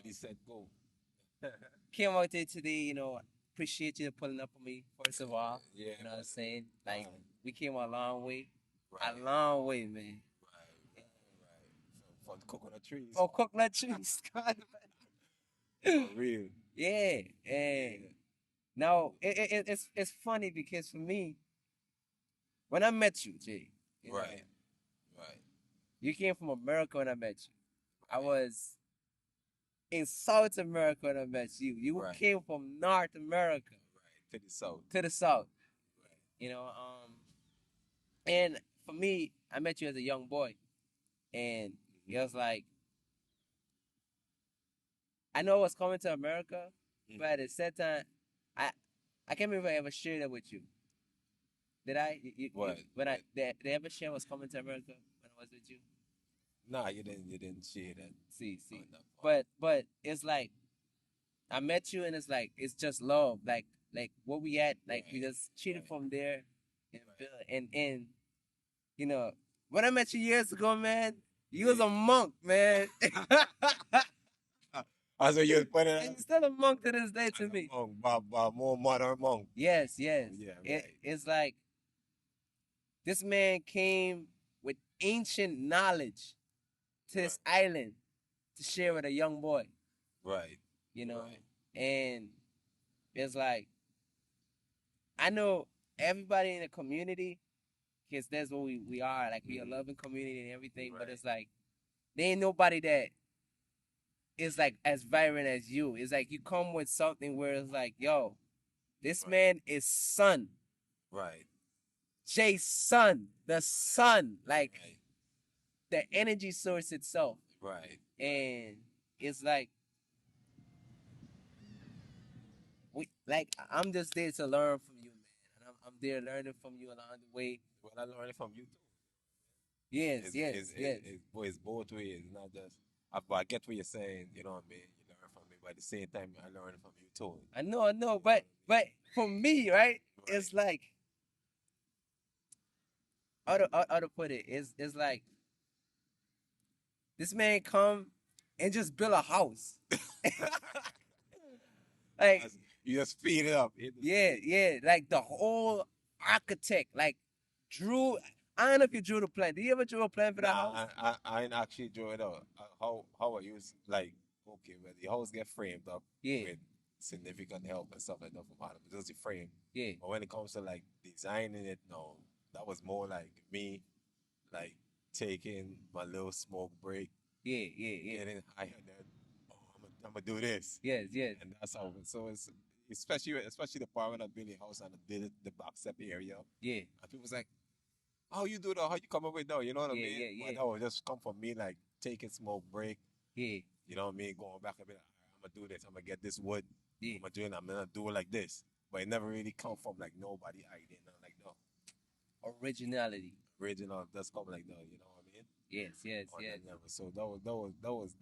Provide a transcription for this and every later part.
Ready, set, go. Came out there today, appreciate you pulling up on me, first of all. Yeah, You know what I'm saying? Like, right, we came a long way. A right, long way, man. right, right. From coconut trees. Oh, coconut trees. For real. Yeah, and Yeah. now it's funny because for me, when I met you, Jay, Right, right, you came from America when I met you. I right, was in South America when I met you. You right, came from North America right. To the south. to the South. Right. You know, and for me, I met you as a young boy, and it was like I know I was coming to America, but at the same time, I I can't remember if I ever shared it with you. Did I? What? When What? did I ever share I was coming to America when I was with you? Nah, you didn't. You didn't share that on See, that part. but it's like I met you and it's like it's just love, like what we at, like we Right, just cheated right, from there, and right. you know when I met you years ago, man, you was Yeah. a monk, man. As a youth, put it And you're still a monk to this day as to me. a monk, but more modern monk. Yes, yes. Yeah, It, right, it's like this man came with ancient knowledge to right, this island to share with a young boy, right, you know? right, And it's like, I know everybody in the community, because that's what we are. Like, we are a mm, loving community and everything, but right, it's like, there ain't nobody that is like as vibrant as you. It's like you come with something where it's like, yo, this right, man is sun. right, JaSun, the sun, like right, the energy source itself. right, And it's like I'm just there to learn from you, man. And I'm there learning from you along the way. Well, I learned it from you too. Yes, It's, yes, it's, yes. it's, it's both ways, not just. But I get what you're saying, you know what I mean? You learn from me, but at the same time, I learn from you too. I know, You know but for me, right, what I mean? it's like how to put it, it's like this man come and just build a house. Right. Like, You just speed it up. Hit the yeah, speed. yeah, like the whole architect, like drew. I don't know if you drew the plan. Did you ever drew a plan for Nah, that house? I ain't actually draw it out. How I use like okay, when the house get framed up Yeah, with significant help and stuff like that from Adam, just the frame. yeah, But when it comes to like designing it, no, that was more like me, like taking my little smoke break, yeah. getting high, and then oh, I'm gonna do this, Yes, yes, and that's how. So it's especially the part when I built the house and I did it, the back step area, yeah, and people's like. How you do that? How you come up with that? You know what I yeah, mean? yeah, But yeah, that would just come from me like taking smoke break. yeah, You know what I mean? Going back and be like, all right, I'm gonna do this. I'm gonna get this wood. yeah. I'm gonna do it like this. But it never really come from like nobody idea. Nothing like no Originality. original. Just come like that. You know what I mean? Yes, yes, On yes, that level. So that was.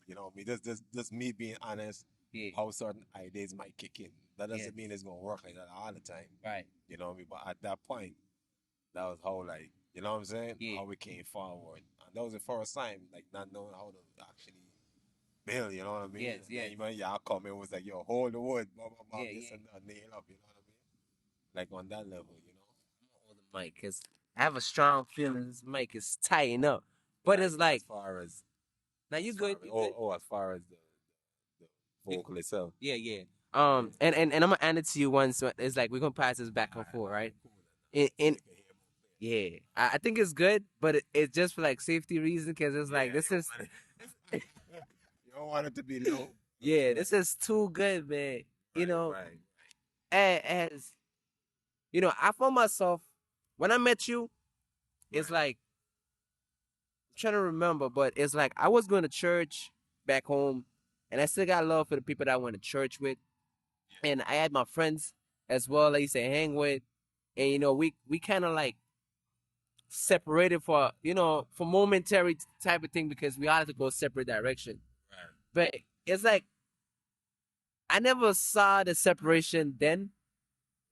You know what I mean? Just me being honest. yeah. How certain ideas might kick in. That Yes, doesn't mean it's gonna work like that all the time. right. You know what I mean? But at that point, that was how like you know what I'm saying? Yeah, How we came forward. And that was the first time, like not knowing how to actually build, you know what I mean? yes, And yes, then when y'all come in was like, yo, hold the wood, blah blah blah, yeah, this yeah. and that, nail up, you know what I mean? Like on that level, you know? I'm gonna hold the mic because I have a strong feeling this mic is tightening up. But Like it's as like, far as now you good, you good. as far as the You, vocal itself. yeah, yeah. Yeah. And I'm gonna hand it to you once. It's like we're gonna pass this back and forth, right? Alright, cool then. So And you can hear more clear. yeah, I think it's good, but it's just for like safety reasons because it's like Yeah, this is you don't want it to be low. yeah, this is too good, man. You Right, know, right, as I found myself when I met you. It's right, like I'm trying to remember, but it's like I was going to church back home, and I still got love for the people that I went to church with, and I had my friends as well. I used to hang with, and we kind of like separated for momentary type of thing because we all had to go separate direction. right, But it's like I never saw the separation then,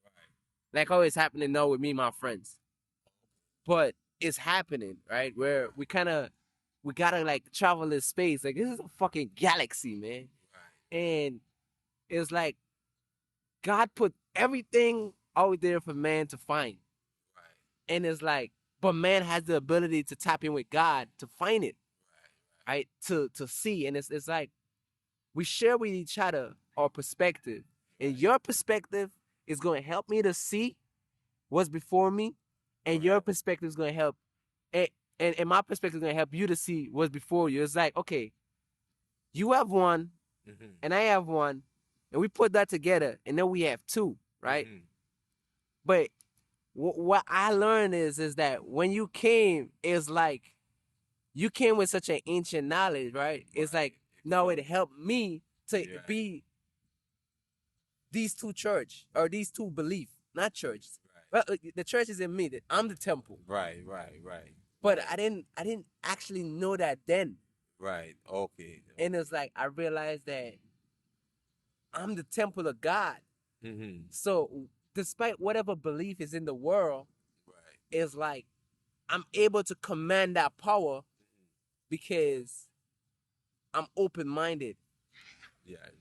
right. like how it's happening now with me and my friends. But it's happening, right? Where we kind of we gotta like travel in space. Like this is a fucking galaxy, man. Right. And it's like God put everything out there for man to find. Right. And it's like, but man has the ability to tap in with God to find it, Right. right? To see. And it's like we share with each other our perspective. And your perspective is going to help me to see what's before me. And your perspective is going to help and, and my perspective is going to help you to see what's before you. It's like, okay, you have one Mm-hmm. and I have one, and we put that together, and then we have two, right? Mm-hmm. But what I learned is that when you came, it's like you came with such an ancient knowledge, right? It's like no, it helped me to be these two church or these two belief, not church. Right. Well, the church is in me. That I'm the temple. Right. Right. Right. But I didn't actually know that then. Right. Okay. And it's like I realized that I'm the temple of God. Mm-hmm. So despite whatever belief is in the world, Right. it's like I'm able to command that power because I'm open minded. Yeah. Right.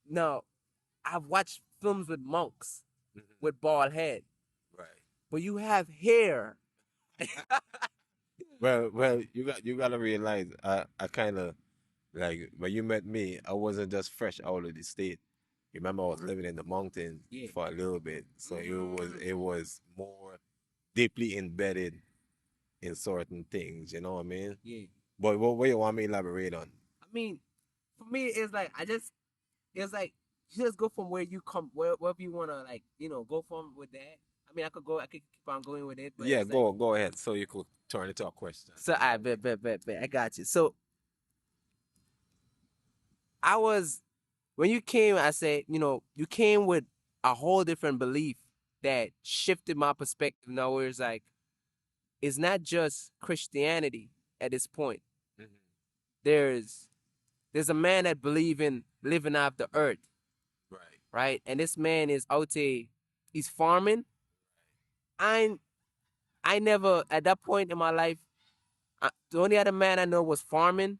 Now, I've watched films with monks Mm-hmm. with bald head, Right. but you have hair. Well, you gotta realize, I kind of like when you met me, I wasn't just fresh out of the state. You remember I was living in the mountains Yeah. for a little bit, so it was more deeply embedded in certain things. You know what I mean? Yeah. But what you want me to elaborate on? I mean, for me, it's like it's like you just go from where you come, wherever you wanna like, go from with that. I mean, I could keep on going with it, but Yeah, it's like, go ahead. So you could turn it to a question. so I bet, I got you. So I was when you came, I said, you came with a whole different belief that shifted my perspective. Now, where it's like, it's not just Christianity at this point. Mm-hmm. There's a man that believe in living off the earth, Right. right? And this man is out there, he's farming. I I never at that point in my life, the only other man I know was farming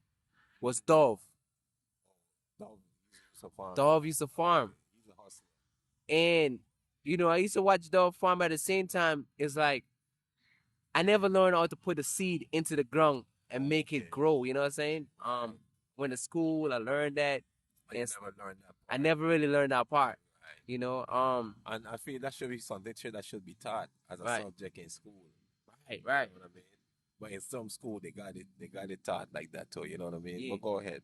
was Dove. Dog used to farm. Dove used to farm. He's a hustler. And I used to watch Dove farm at the same time. It's like I never learned how to put a seed into the ground and make it grow. You know what I'm saying? Went to school, I learned that. But you never learned that I part. never really learned that part. Right. And I feel that should be something that should be taught as a Right. subject in school. right. You know what I mean? But in some school they got it taught like that too. You know what I mean? Yeah. But go ahead.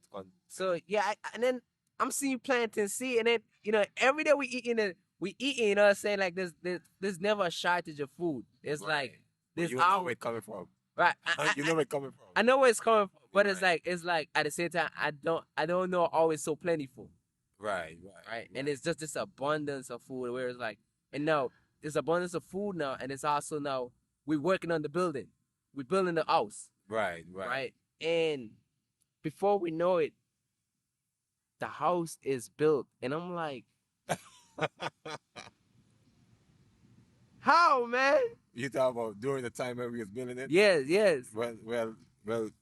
So yeah, and then I'm seeing you planting seed, and then every day we eating it. We eating, you know what I'm saying? Like there's never a shortage of food. It's like But there's you know where it's coming from. right. You know where it's coming from. I know where it's coming from, but Right. it's like at the same time I don't know always so plentiful. Right. Right? And it's just this abundance of food where it's like, and now there's abundance of food now, and it's also now we're working on the building. We're building the house. Right. Right? And before we know it, the house is built. And I'm like, how, man? You talk about during the time when we was building it? Yes. Well,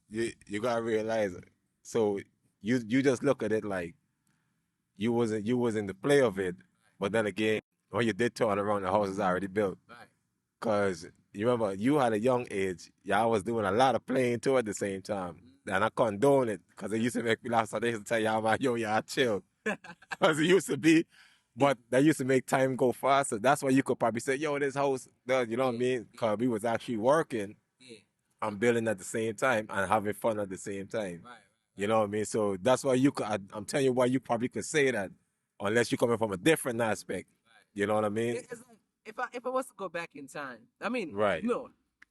you gotta realize it. So you just look at it like you wasn't the play of it, but then again, when you did turn around, the house is already built. Right. Cause you remember you had a young age, y'all was doing a lot of playing too at the same time, and I condone it because it used to make me laugh. So they used to tell y'all, man, yo, y'all chill, because it used to be. But that used to make time go faster. That's why you could probably say, yo, this house, you know what I mean? Because we was actually working and building at the same time and having fun at the same time. Right. You know what I mean? So that's why you could, I'm telling you why you probably could say that unless you're coming from a different aspect. You know what I mean? It's like if I was to go back in time, I mean, Right.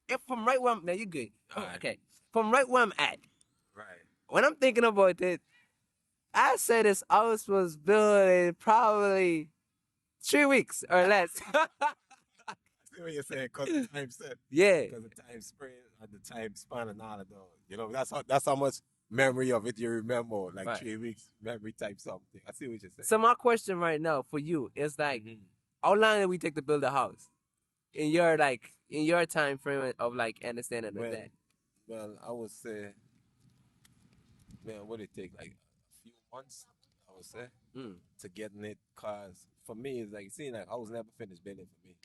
if from right where I'm, now you're good. Right. Okay. From right where I'm at, Right. when I'm thinking about it, I say this house was built in probably 3 weeks or less. I see what you're saying, because the time set. Yeah. Because the time span and the time span and all of those. You know, that's how much memory of it you remember, like Right. 3 weeks memory type something. I see what you're saying. So my question right now for you is like, how long did we take to build a house? In your time frame of like understanding of Well, that. Well, I would say, man, what it take like a few months, I would say, Mm. to getting it. Cause for me, it's like seeing like I was never finished building for me.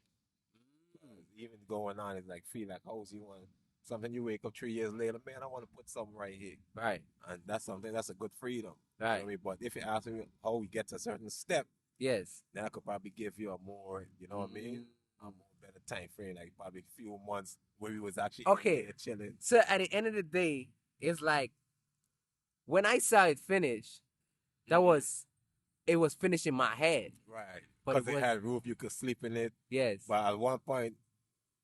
Even going on, it's like feel like oh, you want something you wake up 3 years later, man, I want to put something right here, Right. and that's something that's a good freedom. You know what Right. I mean? But if you ask me how we get to a certain step, Yes. then I could probably give you a more, you know what I mean, a Mm. more better time frame, like probably a few months where we was actually Okay. in there chilling. So at the end of the day, it's like when I saw it finish, that was it was finished in my head, Right, but because it it was had roof, you could sleep in it. yes, But at one point,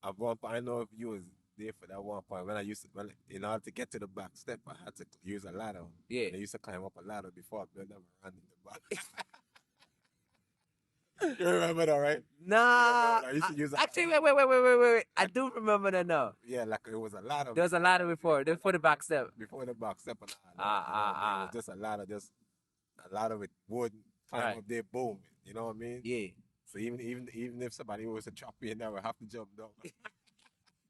I know if you was there for that one point when I used to, when, in order to get to the back step, I had to use a ladder. yeah. And I used to climb up a ladder before I built up a run in the back. You remember that, right? Nah, I used to use a actually, wait. I do remember that now. yeah, like it was a ladder There was a ladder before the back step. before the back step. And all that, Ah, you know what I mean? It ah, was ah. just a ladder, just a ladder with wood, climb Right. up there, boom. You know what I mean? Yeah. So even if somebody was to chop you in there, would have to jump down.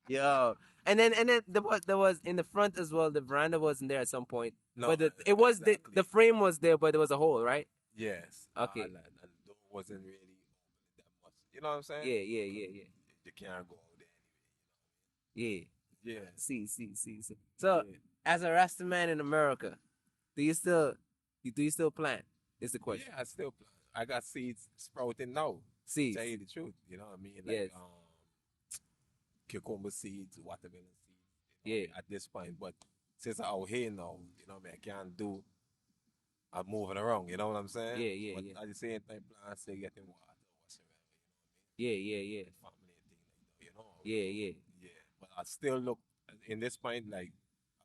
Yo. And then there was in the front as well. The veranda wasn't there at some point, No, but it was exactly. the frame was there, but there was a hole, right? Yes. Okay. And the door wasn't really open that much. You know what I'm saying? Yeah. You can't go out there Yeah. anyway. See. So Yeah. as a Rasta man in America, do you still plant? Is the question. Yeah, I still plant. I got seeds sprouting now. Seeds. Tell you the truth. You know what I mean? Yes. Like cucumber seeds, watermelon seeds. Yeah. At this point. But since I'm out here now, you know what I mean, I can't do I'm moving around, you know what I'm saying? But Yeah. at the same time plants still getting water whatsoever, Yeah. family and things like that, you know. Yeah. Yeah. But I still look in this point like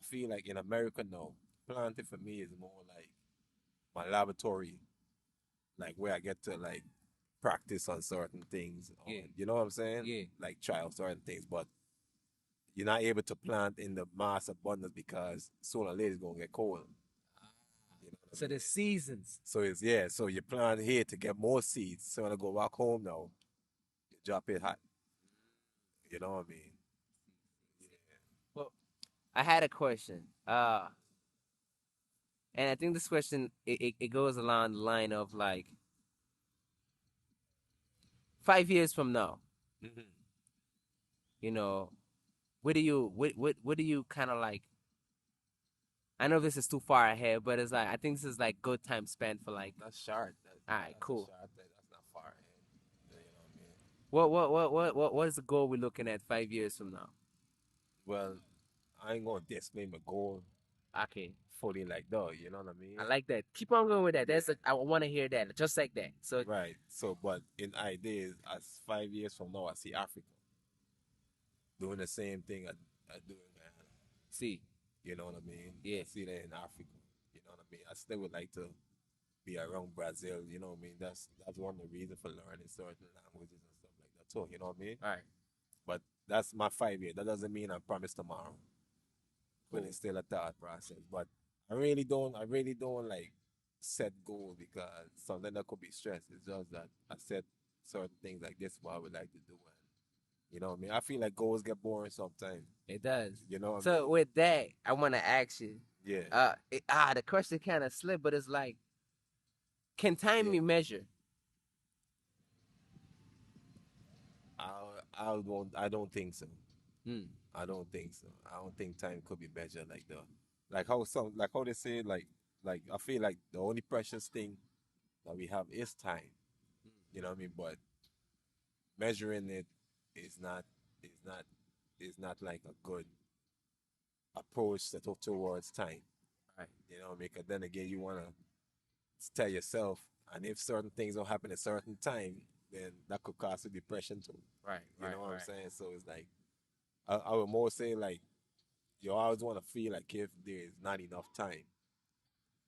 I feel like in America now, planting for me is more like my laboratory, like where I get to like practice on certain things. Yeah. You know what I'm saying? Yeah. Like try out certain things. But you're not able to plant in the mass abundance because sooner or later it's gonna get cold. You know what I So mean? the seasons. So it's yeah, so you plant here to get more seeds. So when I go back home now, you drop it hot. You know what I mean? Well, I had a question. And I think this question it goes along the line of like 5 years from now, Mm-hmm. you know, what do you kind of like? I know this is too far ahead, but it's like I think this is like good time spent for like. That's short. All right, That's a cool. short. That's not far ahead. You know what I mean? What is the goal we're looking at 5 years from now? Well, I ain't gonna display my goal Okay, fully like that. You know what I mean? I like that. Keep on going with that. I want to hear that, just like that. So Right. So, but in ideas, as 5 years from now, I see Africa doing the same thing I do in Guyana. see, You know what I mean? yeah, I see that in Africa. You know what I mean? I still would like to be around Brazil. You know what I mean? That's one of the reasons for learning certain languages and stuff like that too. You know what I mean? all right, But that's my 5 year. That doesn't mean I promise tomorrow. But cool. it's still a thought process. But I really don't like set goals because something that could be stress. It's just that I set certain things like this what I would like to do. And you know what I mean? I feel like goals get boring sometimes. It does. You know what I So mean? with that, I want to ask you. Yeah. The question kind of slipped, but it's like, can time Yeah. be measured? I don't think so. Hmm. I don't think so. I don't think time could be measured like that. Like how they say like I feel like the only precious thing that we have is time. You know what I mean? But measuring it is not is not is not like a good approach towards time. Right, You know what I mean? 'Cause then again you wanna tell yourself and if certain things don't happen at a certain time, then that could cause you depression too. You know what I'm saying? So it's like I would more say like you always want to feel like if there's not enough time.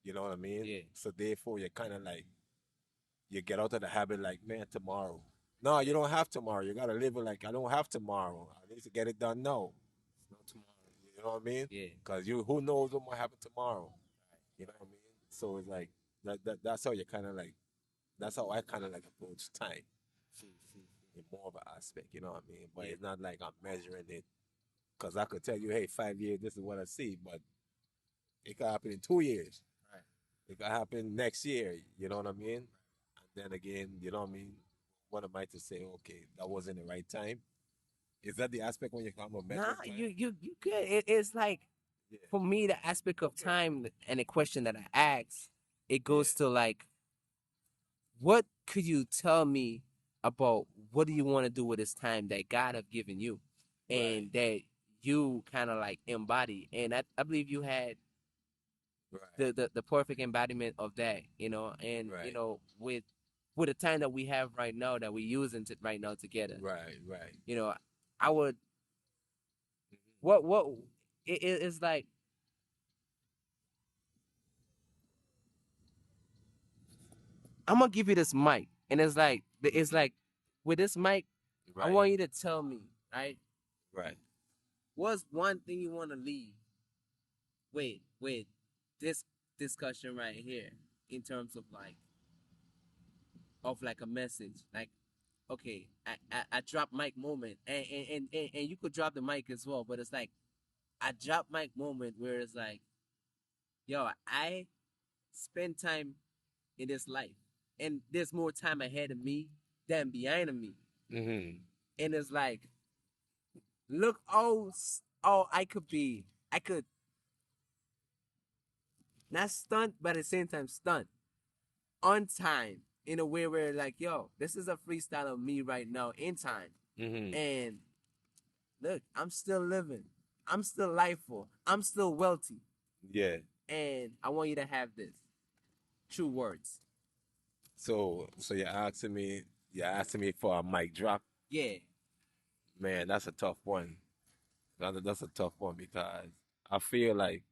You know what I mean? Yeah. So therefore, you're kind of like you get out of the habit like, man, tomorrow. No, you don't have tomorrow. You gotta live it like I don't have tomorrow. I need to get it done now. It's not tomorrow. You know what I mean? Yeah. Cause you who knows what might happen tomorrow. You know what I mean? So it's like that's how you kind of like that's how I kind of like approach time See. in more of an aspect. You know what I mean? But Yeah. it's not like I'm measuring it Because I could tell you, hey, 5 years, this is what I see, but it could happen in 2 years. Right. It could happen next year. You know what I mean? And then again, you know what I mean? What am I to say? Okay, that wasn't the right time. Is that the aspect when you come a Nah, metric time? you good. It's like Yeah. for me the aspect of time and the question that I ask, it goes to like, what could you tell me about what do you want to do with this time that God have given you, and that you kind of like embody, and I believe you had the perfect embodiment of that, and with the time that we have right now that we're using right now together, Right. I would what it's like. I'm gonna give you this mic, and it's like with this mic, I Right. want you to tell me, right? Right. What's one thing you want to leave with this discussion right here in terms of like a message, like, okay, I drop mic moment, and you could drop the mic as well, but it's like I drop mic moment where it's like, yo, I spend time in this life, and there's more time ahead of me than behind of me, Mm-hmm. and it's like, look, oh, I could be, I could not stunt, but at the same time stunt on time in a way where like, yo, this is a freestyle of me right now in time, Mm-hmm. and look, I'm still living, I'm still lifeful, I'm still wealthy, Yeah. and I want you to have this true words. So you're asking me for a mic drop. Yeah, Man, that's a tough one. That's a tough one because I feel like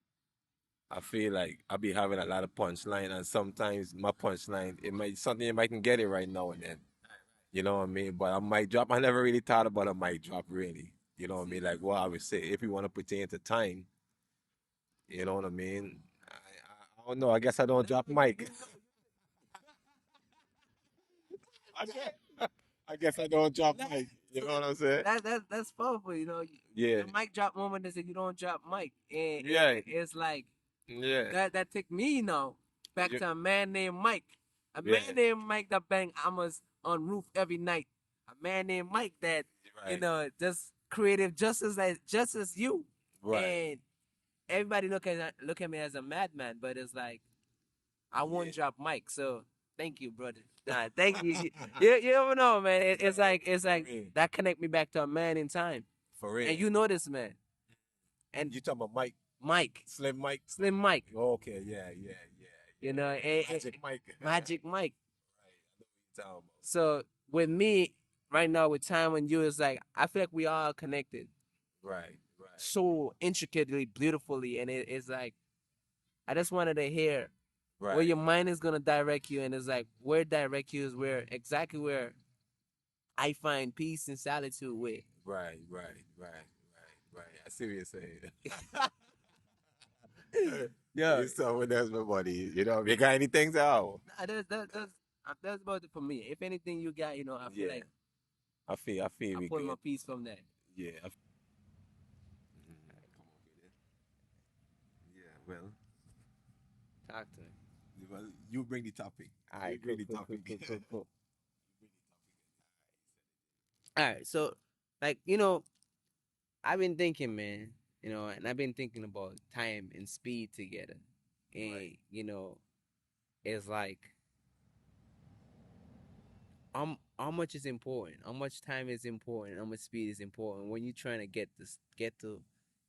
I feel like I be having a lot of punchline, and sometimes my punchline it might something you mightn't get it right now and then. You know what I mean? But a mic drop, I never really thought about a mic drop really. You know what I mean? Like what I would say, if you want to pertain to time, you know what I mean? I don't know. I guess I don't drop mic. I guess, I guess I don't drop mic. You know what I'm saying? that's powerful. Yeah. The mic drop moment is that you don't drop mic, and Yeah. it's like Yeah. that take me now back You- to a man named Mike. A Yeah. man named Mike that bang Amas on roof every night. A man named Mike that Right. just creative just as you. Right. And everybody look at me as a madman, but it's like I won't drop Mike. So thank you, brother. Nah, thank you. You never know, man. It's like real. that connect me back to a man in time. For real. And you know this man. And You talking about Mike, Mike, Slim Mike? Slim Mike. Okay, yeah. Magic Mike. Magic Mike. Right. I know what you're talking about. So with me right now, with time and you, it's like I feel like we are connected Right. so intricately, beautifully, and it's like I just wanted to hear where Right. your mind is gonna direct you, and it's like where direct you is exactly where I find peace and solitude with. Right. I see what you're saying. Yeah, You someone else, my buddy. You know, you got anything to out? that's about it for me. If anything you got, I feel Yeah. like I feel I we pull my good. piece from that. Yeah. Come on with it. Yeah. Talk to me. Well, you bring the topic. All You right, bring cool, the topic. cool. All right, so like I've been thinking, man, and I've been thinking about time and speed together, and Right. it's like how much is important, how much time is important, how much speed is important when you're trying to get to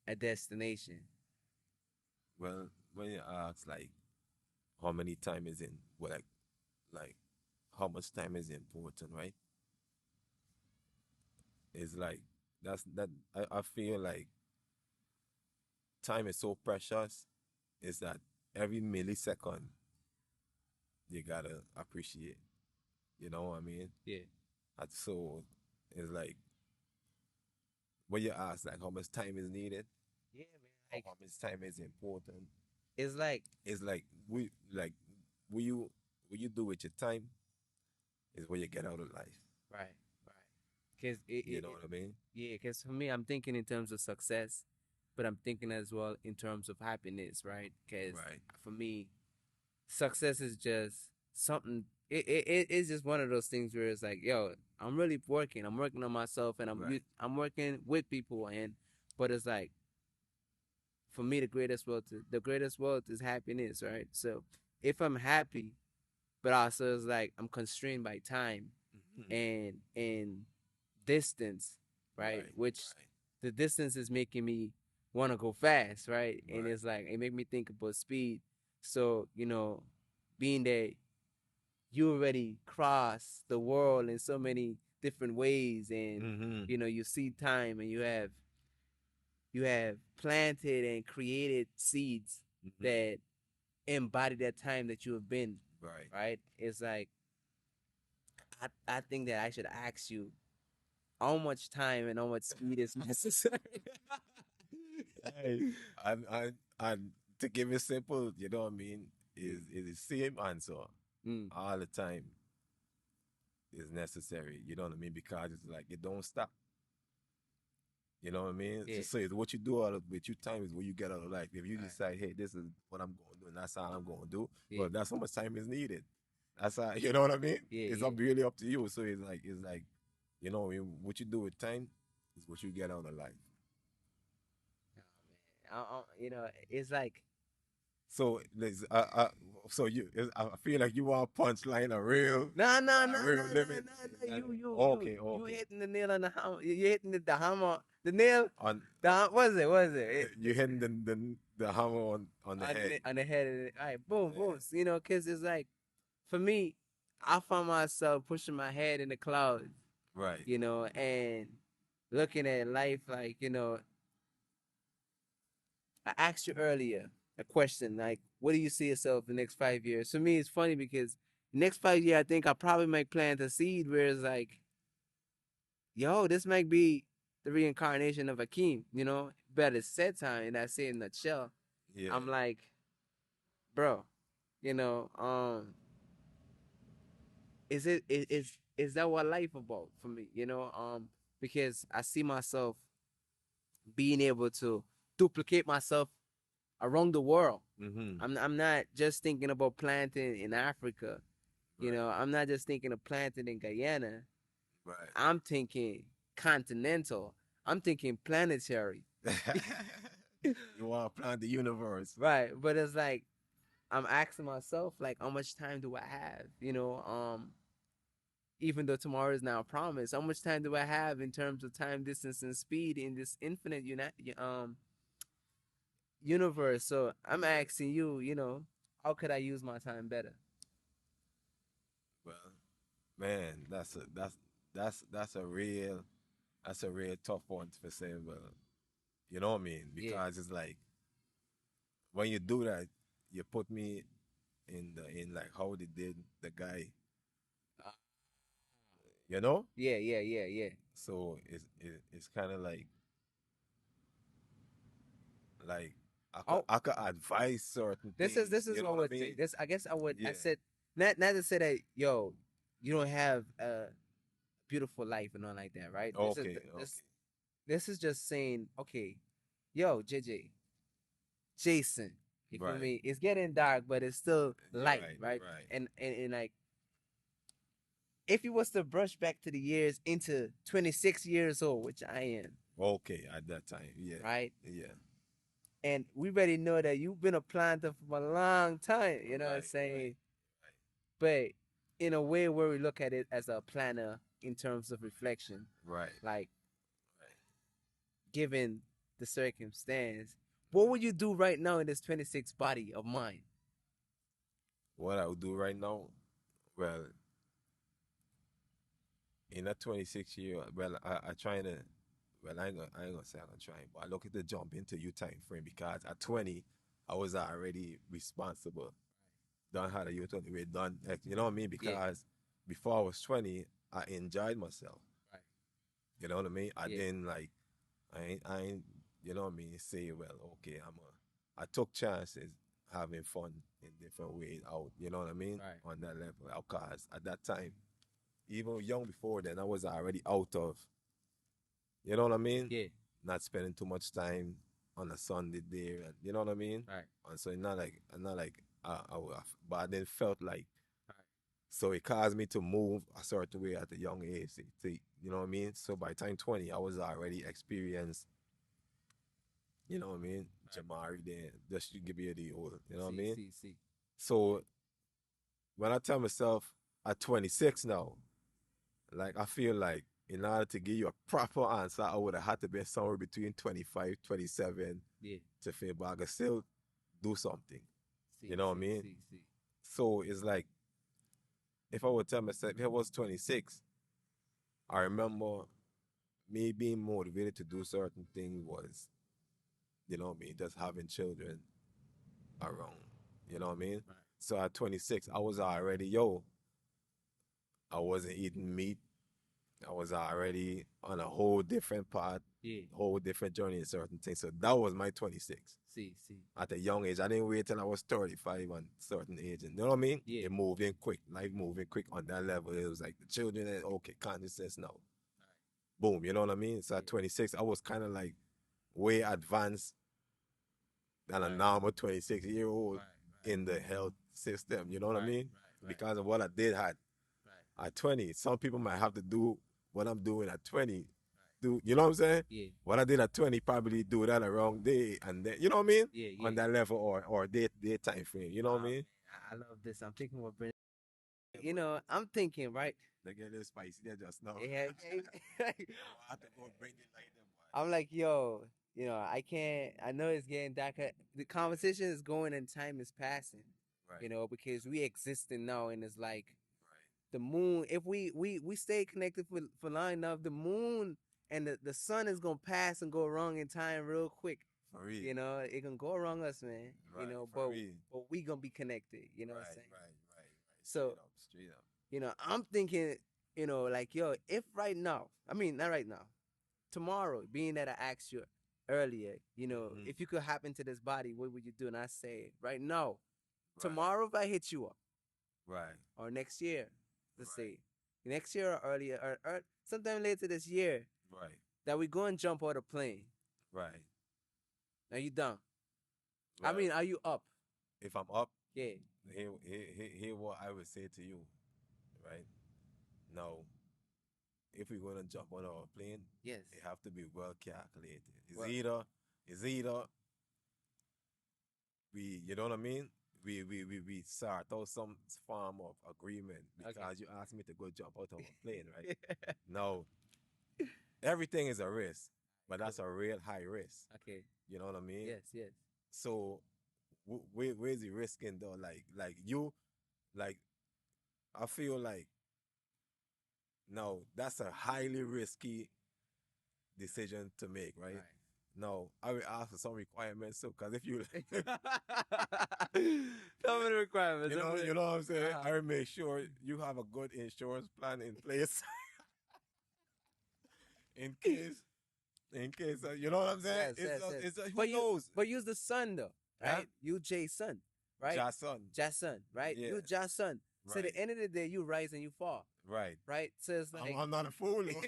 a destination. Well, when you ask like how many time is in, well, like how much time is important, right? It's like that's that. I feel like time is so precious. Is that every millisecond you gotta appreciate. You know what I mean? Yeah, And so it's like when you ask like how much time is needed, yeah, man. or Like how much time is important, it's like it's like what you do with your time is what you get out of life. right, right. Cause You know what I mean? yeah, cause for me, I'm thinking in terms of success, but I'm thinking as well in terms of happiness, right? Cause Right. for me, success is just something. It's just one of those things where it's like, yo, I'm really working. I'm working on myself, and Right. I'm working with people, and but it's like for me, the greatest wealth is happiness, right? So if I'm happy, but also it's like I'm constrained by time Mhm. and distance, right? Right. Which Right. the distance is making me want to go fast, right? And Right. it's like it make me think about speed. So being that you already crossed the world in so many different ways, and Mm-hmm. you see time, and you have planted and created seeds Mm-hmm. that embody that time that you have been, Right. right? It's like I think that I should ask you how much time and how much speed is necessary. Hey, and to give it simple, you know what I mean, Yeah. is the same answer Mm. all the time is necessary. You know what I mean? Because it's like it don't stop. You know what I mean? Yeah. Just say it's what you do out of with your time is what you get out of life. If you Right. decide, hey, this is what I'm going to do, and that's how I'm going to do, Yeah. well, that's how much time is needed. That's how you know what I mean. Yeah. It's Yeah. up really up to you. So it's like what you do with time is what you get out of life. Oh, man. It's like So so I feel like you want a punchline, no, no, no, a no, real no, limit. no, no. That, You okay, you okay. hitting the nail on the hammer. You hitting the hammer, the nail. On What is it? What is it? you hitting the hammer on the head. On the head of it. All right, boom, Yeah. boom. So, cause it's like for me, I find myself pushing my head in the clouds, Right. and looking at life like, I asked you earlier a question like, what do you see yourself the next 5 years? For me, it's funny because next 5 years, I think I probably might plant a seed where it's like, yo, this might be the reincarnation of Akeem, But at the set time, and I say it in a nutshell, Yeah. I'm like, bro, you know, um, is that what life about for me? Because I see myself being able to duplicate myself around the world. Mm-hmm. I'm not just thinking about planting in Africa. Right. I'm not just thinking of planting in Guyana. Right. I'm thinking continental. I'm thinking planetary. You want to plan the universe. Right. But it's like I'm asking myself, like, how much time do I have? Even though tomorrow is now promised, how much time do I have in terms of time, distance, and speed in this infinite universe? So I'm asking you, how could I use my time better? Well, man, that's a real tough one to say. Well, you know what I mean? Yeah. Because it's like when you do that, you put me in like how they did the guy, Uh, you know? yeah, yeah, yeah, yeah. So it's kind of like Oh, I could advise certain this things. is You know what I what I would say. mean? This I guess I Yeah. said not to say that, yo, you don't have a beautiful life and all like that, right? Okay. Okay. This is just saying, okay, yo, JJ, Jason, you feel Right. me? It's getting dark, but it's still You're light, right. right? Right. And like if you was to brush back to the years into 26 years old, which I am, Okay. At that time. Yeah. right? Yeah. And we already know that you've been a planter for a long time, you know what I'm Right. saying? But in a way where we look at it as a planner in terms of reflection, Right. like Right. given the circumstance, what would you do right now in this 26 body of mine? What I would do right now, well, in that 26 year, well, I trying to, well, I ain't gonna say I'm trying, but I look at the jump into you time frame because at 20, I was already responsible. Done had a youth on the way done, like, you know what I mean? Yeah, Because before I was 20, I enjoyed myself. right. You know what I mean? I Yeah, didn't like, I ain't, you know what I mean? Say, well, okay, I took chances having fun in different ways out, you know what I mean? right. On that level. Because at that time, even young before then, I was already out of, you know what I mean? Yeah. Not spending too much time on a Sunday there, and you know what I mean? Right. And so it's not like, but I then felt like, Right. so it caused me to move a certain way at a young age. You know what I mean? So by time 20, I was already experienced, you know what I mean? Right. Jamari then, just to give you the old, you know what I See, mean? see, see. So when I tell myself at 26 now, like I feel like in order to give you a proper answer, I would have had to be somewhere between 25, 27 Yeah. to feel, but I could still do something. See, You know what I see, mean? see, see. So it's like, if I would tell myself, if I was 26, I remember me being motivated to do certain things was, you know what I mean, just having children around. You know what I mean? Right. So at 26, I was already, yo, I wasn't eating meat. I was already on a whole different path, Yeah. whole different journey in certain things. So that was my 26. See, see. At a young age, I didn't wait till I was 35 on certain age. And you know what I mean? Yeah. It moved in quick, like moving quick on that level. It was like the children, and okay, consciousness now. Boom, you know what I mean? So at Yeah. 26, I was kind of like way advanced than a Right. normal 26-year-old Right. Right. in the health system. You know what I Right. mean? Right. Because of what I did had Right. at 20. Some people might have to do what I'm doing at 20. Do you know what I'm saying? Yeah. What I did at 20, probably do that around day and then, you know what I mean? Yeah. On Yeah. that level or day time frame. You know what I mean? I love this. I'm thinking what Brent. You know, I'm thinking, right? They get a little spicy there just now. Yeah. I have to go bring it like them, boy. I'm like, yo, I can't. I know it's getting darker. The conversation is going and time is passing. Right. Because we existing now, and it's like Right. the moon. If we stay connected for long enough, the moon and the sun is gonna pass and go wrong in time real quick. For real. It can go wrong us, man. Right. But For real. we gonna be connected. You know what I'm Right. saying? Right. Right. So Straight up. I'm thinking, like, yo, if right now, I mean, not right now, tomorrow, being that I asked you earlier, if you could happen to this body, what would you do? And I say, right now, Right. tomorrow, if I hit you up, Right. or next year, let's Right. say, next year or earlier, or sometime later this year, Right. that we go and jump out a plane. Right. Are you down? Well, I mean, are you up? if I'm up, Yeah. here what I would say to you, right? Now, if we're gonna jump on our plane, Yes. it have to be well calculated. Well- It's either we, you know what I mean? We start out some form of agreement because Okay. you asked me to go jump out of a plane, right? Now, everything is a risk, but that's a real high risk. Okay. You know what I mean? Yes. Yes. So, where's the risk in though? Like I feel like no, that's a highly risky decision to make, right? Right. No, I will ask for some requirements too, because if you, Tell me the requirements. you know what I'm saying, Uh-huh. I will make sure you have a good insurance plan in place, in case, you know what I'm saying. It's who knows? But use the sun though, Huh? right? You JaSun, right? JaSun, JaSun, right? Yeah. You JaSun. So Right. at the end of the day, you rise and you fall, right? right? So it's like, I'm not a fool. I'm not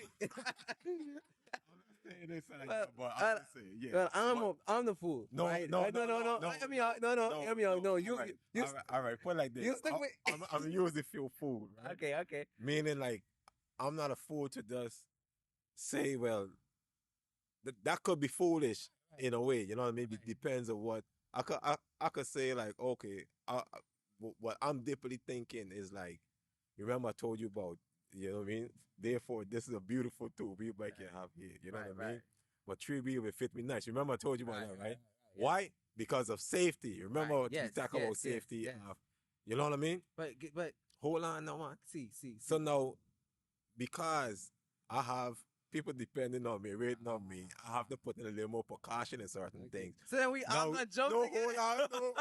saying this like Well, that, but I'm just saying, yeah. well, I'm the fool. No, right? no, Right? no, no. no, Hear me out. No. Hear me out. No, you, all right, you, all right, put it like this. you stick with. I'm use the feel fool, right? Okay. Meaning like I'm not a fool to just say, well, that could be foolish in a way, you know what I mean? It depends on what I could say like, okay, what I'm deeply thinking is like, remember I told you about, you know what I mean? Therefore, this is a beautiful tool we can have here, you know what I mean? Right. But 3B will fit me nice. Remember I told you about that, right? Yeah. Why? Because of safety. Remember Right. we Yes, talk yes, about yes, safety. yes. You know what I mean? But Hold on now, man. see. So now, because I have people depending on me, waiting on me, I have to put in a little more precaution in certain things. So then we Now, I'm not joking. no, hold on, no.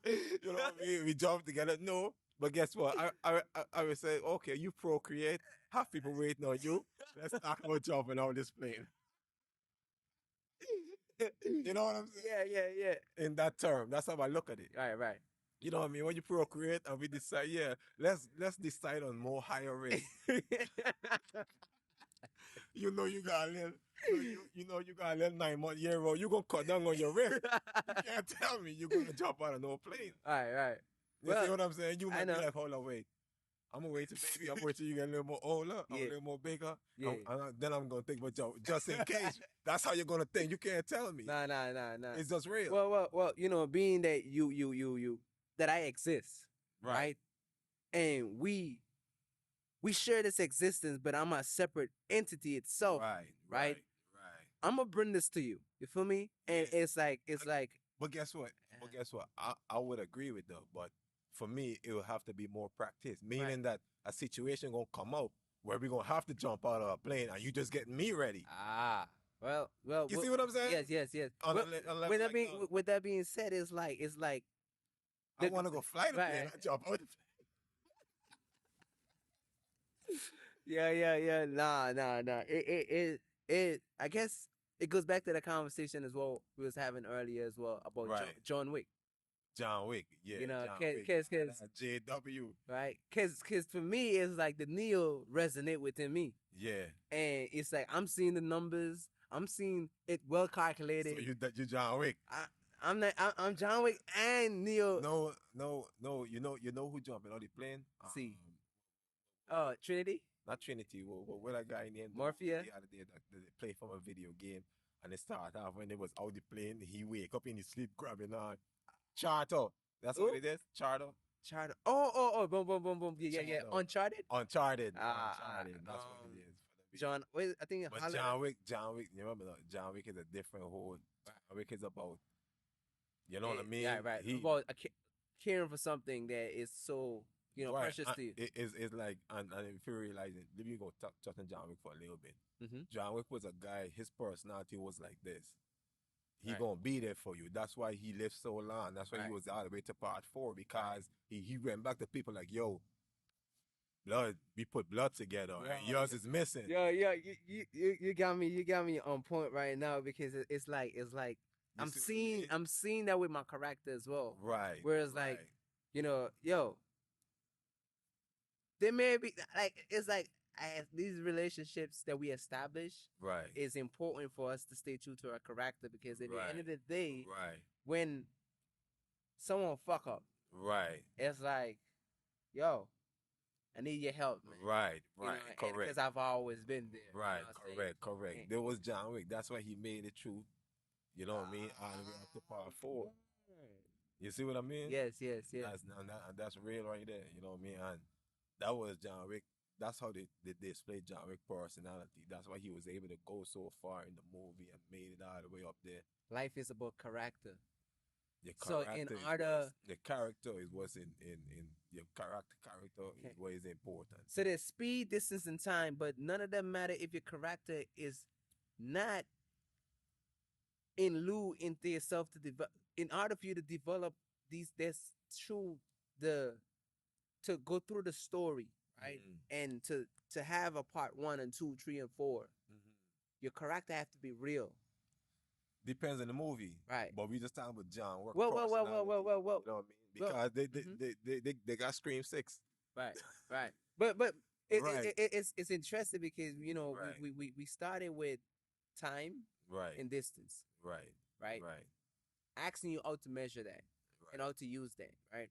You know what I mean? We jump together. No, but guess what? I would say, okay, you procreate, have people waiting on you. Let's talk about jumping on this plane. You know what I'm saying? Yeah. In that term, that's how I look at it. Right. You know what I mean? When you procreate and we decide, yeah, let's decide on more higher risk. You know you got a little, you know you got a little 9 month year old. You gonna cut down on your risk. You can't tell me you're gonna jump out of no plane. Right. You see what I'm saying? You I might be know. like, hold on, wait. I'm gonna wait till baby. I'm wait till you get a little more older, Yeah. a little more bigger, Yeah. then I'm gonna think about you just in case. That's how you're gonna think. You can't tell me. Nah. It's just real. Well, you know, being that you that I exist, right? And we share this existence, but I'm a separate entity itself. Right. I'm gonna bring this to you. You feel me? And Yeah. it's like. But guess what? I would agree with that. But for me, it will have to be more practice. Meaning that a situation gonna come out where we're gonna have to jump out of a plane and you just getting me ready. Well. You see what I'm saying? Yes. With that being said, it's like I want to go fly the plane. I jump out the plane. Yeah. Nah. It. I guess it goes back to the conversation as well we was having earlier as well about John Wick. John Wick, yeah. You know, John Wick. cause JW. right, cause for me it's like the Neo resonate within me. Yeah. And it's like I'm seeing the numbers. I'm seeing it well calculated. So you John Wick. I'm John Wick and Neo. No. You know who jumping on the plane? See. Trinity? Not Trinity. What that guy named Morphia? The other day that they play from a video game and they start off when they was out the plane, he wake up in his sleep grabbing on Charter. That's what it is? Charter. Oh, boom. Yeah. Uncharted. That's what it is. John, wait, I think. But John Wick. You remember John Wick is a different whole. John Wick is about. You know what I mean? Yeah, right. About caring for something that is so precious to you. It's like and if you realize it, let me go touch on John Wick for a little bit. Mm-hmm. John Wick was a guy. His personality was like this. He gonna be there for you. That's why he lived so long. That's why he was all the way to part 4 because he went back to people like, yo, blood. We put blood together. And yours is missing. Yeah. You got me on point right now because it's like I'm seeing that with my character as well. Right. Whereas like, there may be like it's like these relationships that we establish is important for us to stay true to our character because at the end of the day, when someone fuck up, it's like, yo, I need your help, man. Right. Correct. Because I've always been there. Right. Correct. There was John Wick. That's why he made it true. You know what I mean? All the way up to part 4. You see what I mean? Yes. That's real right there. You know what I mean? And that was John Wick. That's how they displayed John Wick personality. That's why he was able to go so far in the movie and made it all the way up there. Life is about character. The character is what's in your character is what is important. So there's speed, distance, and time, but none of them matter if your character is not in lieu into yourself to develop. In order for you to develop to go through the story, right, and to have a part 1 and 2, 3, and 4, your character have to be real. Depends on the movie, right? But we just talking about John Wick. Well. You know what I mean? Because they got Scream 6. Right. But it's interesting because we started with time, and distance, right. Asking you how to measure that and how to use that, right?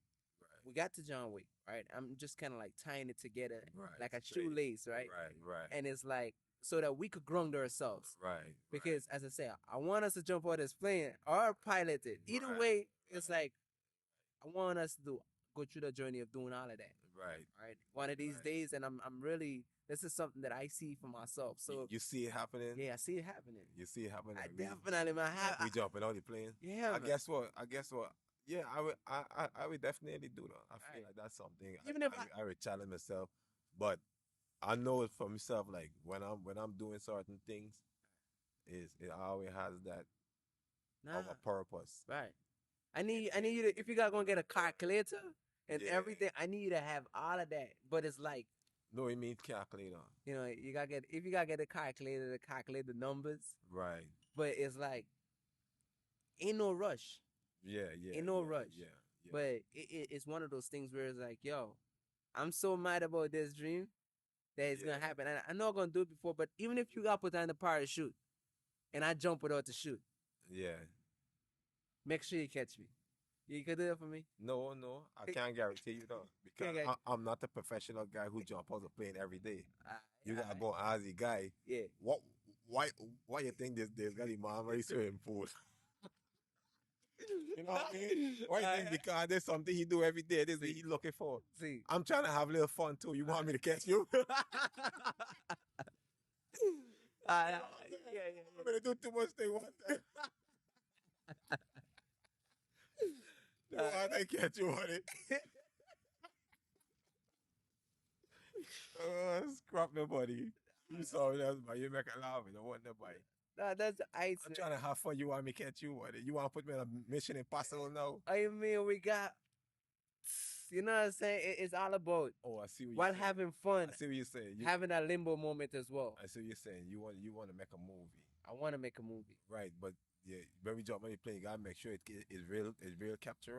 We got to John Wick, right? I'm just kind of like tying it together like a shoelace, right? Right. And it's like so that we could ground ourselves, right? Because as I say, I want us to jump out this plane or pilot it. Either way, it's like I want us to go through the journey of doing all of that, right? One of these days, and I'm really. This is something that I see for myself. So you see it happening. Yeah, I see it happening. You see it happening. Definitely, man. We jumping on the plane. Yeah. I guess what. Yeah, I would definitely do that. I feel like that's something. Even if I would challenge myself, but I know it for myself. Like when I'm doing certain things, it always has that of a purpose. Right. I need you to, if you got gonna get a calculator and everything, I need you to have all of that. But it's like. No, it means calculator. If you gotta get a calculator to calculate the numbers. Right. But it's like, ain't no rush. Yeah. Ain't no rush. Yeah. but it's one of those things where it's like, yo, I'm so mad about this dream that it's gonna happen. And I know I'm gonna do it before, but even if you got put on the parachute and I jump without the chute, Yeah. make sure you catch me. You can do it for me. No, no, I can't guarantee you though, because I'm not a professional guy who jump out the plane every day. You gotta go Aussie guy. Yeah. What? Why you think there's got a man swimming pool? You know what I mean? Why you think because there's something he do every day? This is what he looking for. See, I'm trying to have a little fun too. You want me to catch you? yeah. I'm gonna do too much thing one time. You want to catch you on it? Scrap my body. You saw that, but you make a laugh. You don't want nobody. Nah, that's ice. I'm trying to have fun. You want me to catch you on it? You want to put me on a Mission Impossible now? I mean, we got, you know what I'm saying? It's all about I see what while you're saying. having fun, I see what you're saying. having that limbo moment as well. I see what you're saying. You want to make a movie. I want to make a movie. Right, but yeah, when we jump on the plane, you gotta make sure it's real capture,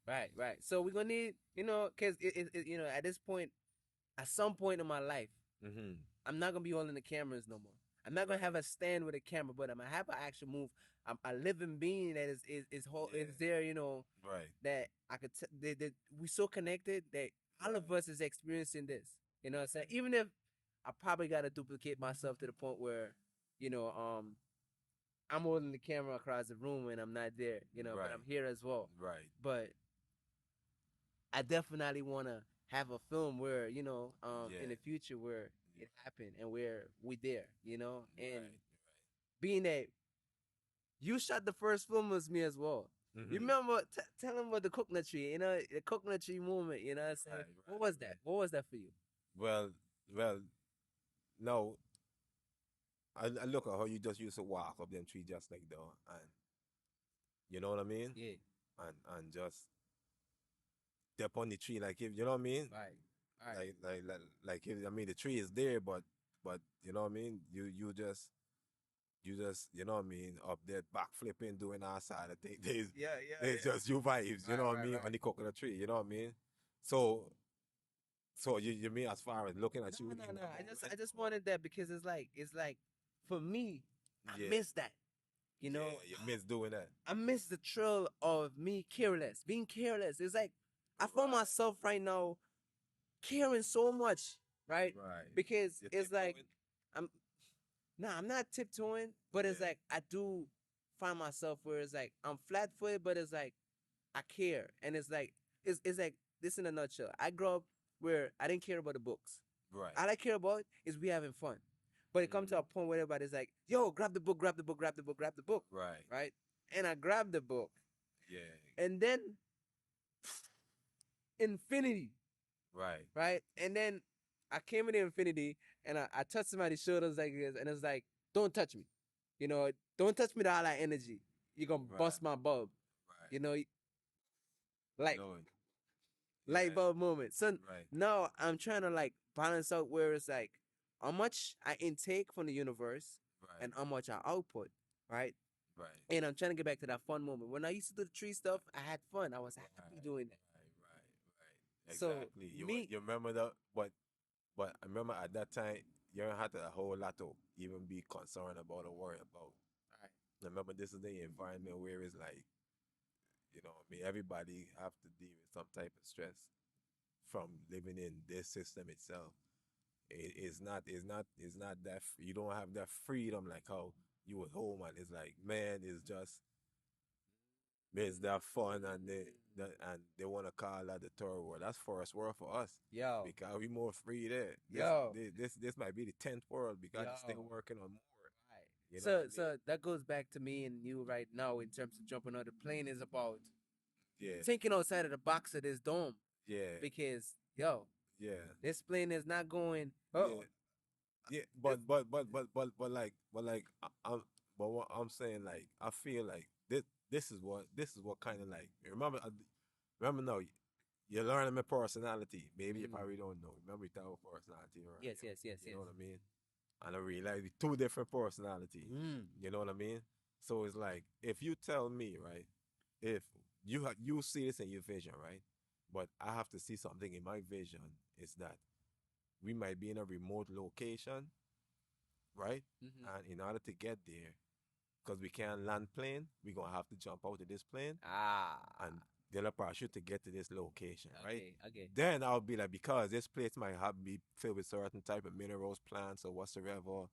right? Right. So we're gonna need, cause you know, at this point, at some point in my life, Mm-hmm. I'm not gonna be holding the cameras no more. I'm not gonna have a stand with a camera, but I'm gonna have an action move. I'm a living being that is there, Right. that I could that we so connected that all of us is experiencing this. You know what I'm saying? Even if I probably gotta duplicate myself to the point where, you know, I'm holding the camera across the room and I'm not there, but I'm here as well. Right. But I definitely wanna have a film where, in the future where it happened and where we there, and being that you shot the first film with me as well. Mm-hmm. You remember? Tell them about the coconut tree. The coconut tree movement. You know what I'm saying? Right. What was that? What was that for you? Well, no. I look at how you just used to walk up them tree just like that, and you know what I mean? Yeah. And just step on the tree like if you know what I mean? Right. Like if, I mean the tree is there, but you know what I mean? You just you know what I mean, up there back flipping doing outside. I think there's just you vibes, you know what I mean, on the coconut tree, you know what I mean? So you mean as far as looking at you? No. I just wanted that because it's like for me, I miss that. You miss doing that. I miss the thrill of me being careless. It's like I find myself right now caring so much, right? Right. Because You're it's like tiptoeing? I'm not tiptoeing, but it's like I do find myself where it's like I'm flat footed, but it's like I care, and it's like this in a nutshell. I grew up where I didn't care about the books. Right. All I care about is we having fun. But it comes to a point where everybody's like, yo, grab the book. Right. Right? And I grabbed the book. Yeah. And then Infinity. Right. Right? And then I came into Infinity and I touched somebody's shoulders like this, and it's like, don't touch me. Don't touch me to all that energy. You're going to bust my bulb. Right. Light bulb moment. So now I'm trying to like balance out where it's like how much I intake from the universe and how much I output, right? Right. And I'm trying to get back to that fun moment. When I used to do the tree stuff, I had fun. I was happy doing that. Right. Exactly. So you remember that, but I remember at that time you don't have to a whole lot to even be concerned about or worry about. Right. I remember this is the environment where it's like, everybody have to deal with some type of stress from living in this system itself. It's not that you don't have that freedom like how you was home, and it's like, man, it's that fun, and they want to call that the third world. That's first world for us. Yo. Because we more free there. This might be the 10th world because they're still working on more. Right. So that goes back to me and you right now in terms of jumping on the plane is about thinking outside of the box of this dome. Yeah. Because this plane is not going. Yeah, but like what I'm saying, like I feel like this is what kind of like remember now you learn my personality. Maybe you probably don't know. Remember we talk about personality, right? Yes. You know what I mean? And I realize we two different personality. You know what I mean? So it's like if you tell me, right, if you see this in your vision, right? But I have to see something in my vision is that we might be in a remote location, right? Mm-hmm. And in order to get there, because we can't land plane, we're gonna have to jump out of this plane Ah. and get a parachute to get to this location, right? Okay. Okay. Then I'll be like, because this place might have be filled with certain type of minerals, plants, or whatsoever,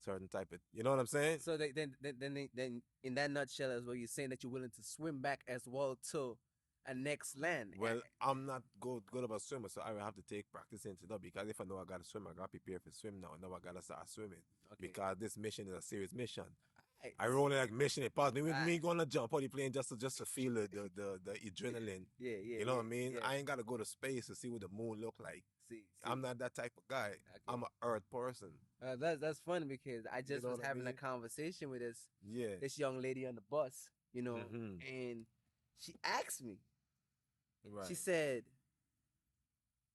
certain type of, you know what I'm saying? So then in that nutshell is what you're saying that you're willing to swim back as well to a next land. Well, I'm not good about swimmer, so I will have to take practice into that because if I know I gotta swim, I gotta prepare for swim now. Now I gotta start swimming Okay. because this mission is a serious mission. Right. I only like mission it past me. Me Right. gonna jump out the plane just to feel the adrenaline. Yeah, yeah. You know yeah, what I mean? Yeah. I ain't gotta go to space to see what the moon look like. See. I'm not that type of guy. Okay. I'm a earth person. That's funny because I just know was what I having a mean? conversation with Yeah. this young lady on the bus, Mhm. and she asked me. Right. She said,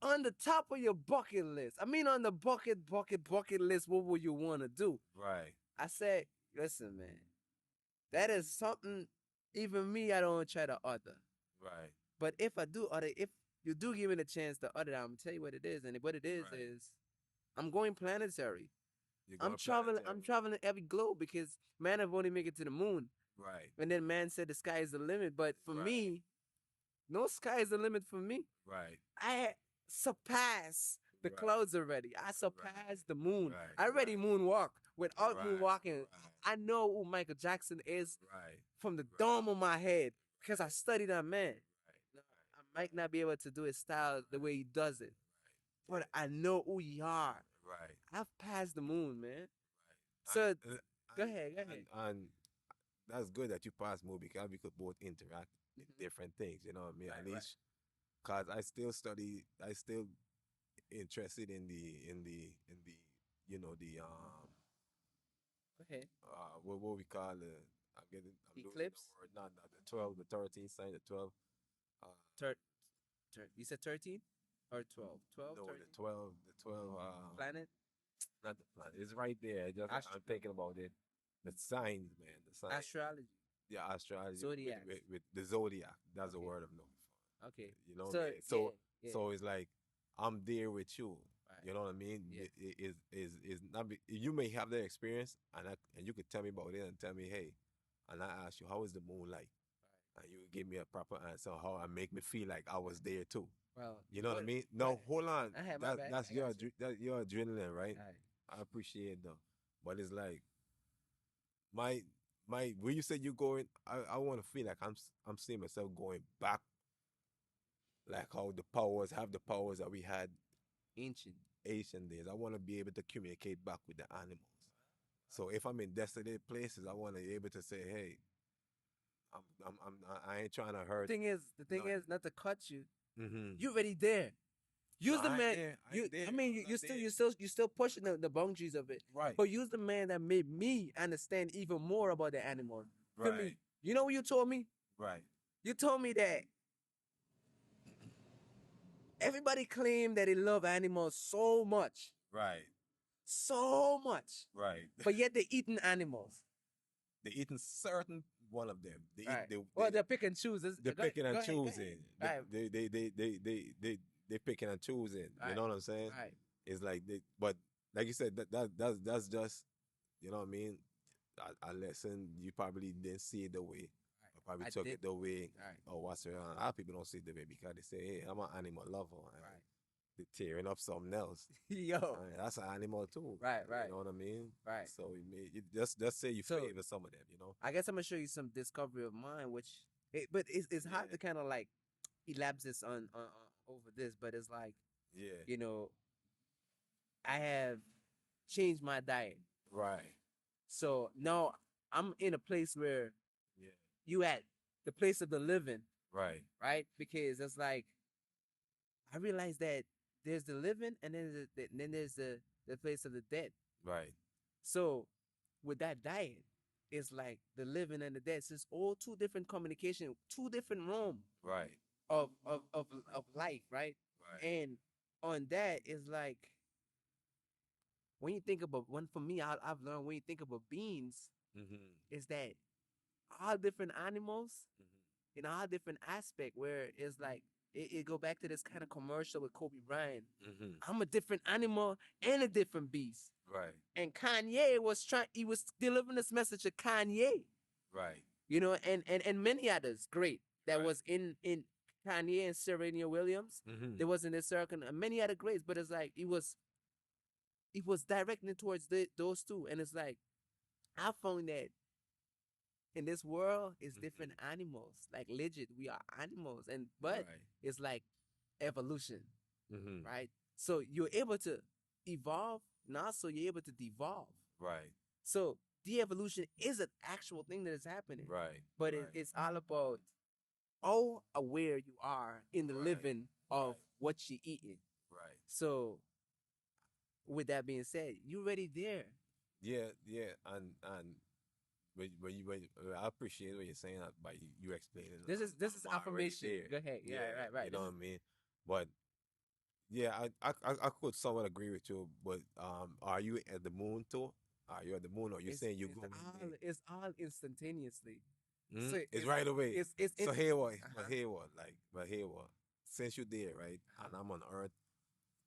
"On the top of your bucket list, I mean, on the bucket list, what would you want to do?" Right. I said, "Listen, man, that is something. Even me, I don't try to utter. Right. But if I do utter, if you do give me the chance to utter, I'm gonna tell you what it is, and what it is Right. is, I'm going planetary. You're I'm going traveling. I'm planetary. traveling every globe because man have only make it to the moon, Right. and then man said the sky is the limit. But for Right. me, no sky is the limit for me. Right. I surpass the Right. clouds already. I surpass the moon. Right. I already moonwalk. Without Right. moonwalking, Right. I know who Michael Jackson is Right. from the Right. dome of my head because I studied that man. Right. I might not be able to do his style the way he does it, but I know who you are. Right. I've passed the moon, man. Right. So And- go ahead, go ahead. And that's good that you pass movie because we could both interact in different things. You know what I mean? Right, At least, cause I still study. I still interested in the Go ahead. what we call I'm getting I'm losing the Eclipse? word. Not the 12, the 13 sign, the 12. Thir- you said 13 or 12? 12, No, 13? the 12, the 12. Planet? Not the planet. It's right there. I'm thinking about it. The signs, man. The signs. Astrology. Yeah, astrology. Zodiac. With the zodiac. That's the Okay. word I'm looking for. Okay. You know. So, Man? So yeah. so it's like I'm there with you. Right. You know what I mean? Yeah. Is not you may have that experience and you could tell me about it and tell me, hey, and I ask you, how is the moon like? Right. And you give me a proper answer on how and make me feel like I was there too. Well, You know what I mean? No, hold on. I have my back. That's I your got you. that your adrenaline, right? All right. I appreciate though. But it's like my when you said you going, I want to feel like I'm seeing myself going back, like how the powers have the powers that we had Ancient. Asian days. I want to be able to communicate back with the animals. So if I'm in desolate places, I want to be able to say, hey, I ain't trying to hurt. The thing No. is, not to cut you. Mm-hmm. You already there. Use No, the I ain't man. there. I You, ain't there. I mean, I'm you not still, there. you still pushing the boundaries of it. Right. But use the man that made me understand even more about the animal. Feel me? Right. You know what you told me? Right. You told me that everybody claim that they love animals so much, Right. Right. but yet they eating animals. They eating certain one of them. They Right. eat. Well, they're picking and choosing. They're picking and choosing. Right. They picking and choosing. Right. You know what I'm saying? Right. It's like but like you said, that's just, you know what I mean. A lesson you probably didn't see it the way. Or probably I took did. it the way. Right. Or what's around. A lot of people don't see it the way because they say, hey, I'm an animal lover. And Right. they're tearing up something else. Yo. I mean, that's an animal too. Right. You know what I mean? Right. So you just say you So- favor some of them, you know? I guess I'm gonna show you some discovery of mine, but it's hard Yeah. to kind of like elapse this on over this, but it's like, Yeah. you know, I have changed my diet, Right. so now I'm in a place where Yeah. you at the place of the living, Right. right? Because it's like I realized that there's the living, and then there's the place of the dead. Right. So with that diet, it's like the living and the dead. So it's all two different communication, two different realm Right. of life, right? Right. And on that is like when you think about one for me, I've learned when you think about beings Mm-hmm. is that all different animals in all different aspect where it's like it go back to this kind of commercial with Kobe Bryant. I'm a different animal and a different beast. Right. And Kanye was he was delivering this message to Kanye. Right. You know, and many others great that Right. was in Kanye and Serena Williams. There was in this circle and many other greats, but it's like it was directing towards those two, and it's like I found that in this world it's different animals, like legit we are animals, and but Right. it's like evolution, Mm-hmm. right? So you're able to evolve, and also you're able to devolve. Right. So de-evolution is an actual thing that is happening, Right. but Right. it's all about how aware you are in the Right. living of Right. what you're eating. Right. So with that being said, you already there. Yeah. Yeah. And I appreciate what you're saying by you explaining. This is I'm already affirmation. there. Go ahead. Yeah, right. You know what I mean? But yeah, I could somewhat agree with you. But are you at the moon too? Are you at the moon, or you saying you going? It's all instantaneously. Mm? So It's right away. It's So here what? uh-huh. But here what? Since you're there, right, and I'm on Earth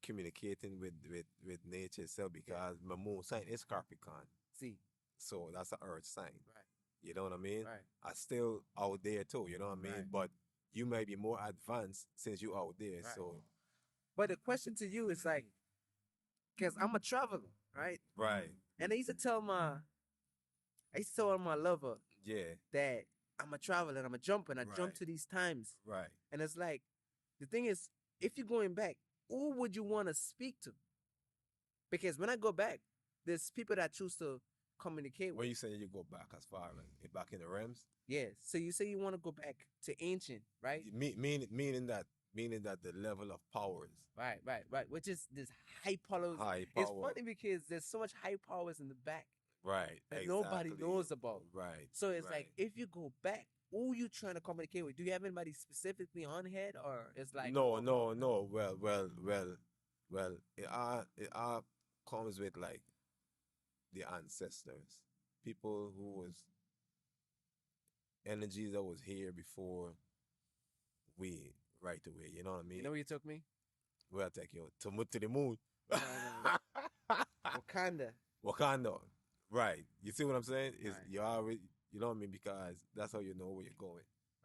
communicating with nature itself because my moon sign is Capricorn. See, So that's an Earth sign. right, You know what I mean? right. I still out there too. You know what I mean? Right. But you may be more advanced since you out there. Right. So But the question to you is like, because I'm a traveler, right? right, And I used to tell my lover yeah, that I'm a traveler and I'm a jumper and I jump Right. to these times. right, And it's like, the thing is, if you're going back, who would you want to speak to? Because when I go back, there's people that I choose to communicate when with. you say you go back as far like back in the realms, Yeah. So you say you want to go back to ancient, right? meaning that the level of powers, Right. Which is this high powers. high It's power, funny because there's so much high powers in the back right, that exactly. nobody knows about. Right. So it's right. like, if you go back, who you trying to communicate with? Do you have anybody specifically on head, or it's like no. Well, it all comes with like the ancestors, people who was energy that was here before we right away. You know what I mean? You know where you took me? We'll take you to the moon. No. Wakanda. Wakanda. Right. You see what I'm saying? Is Right. you already, you know what I mean? Because that's how you know where you're going.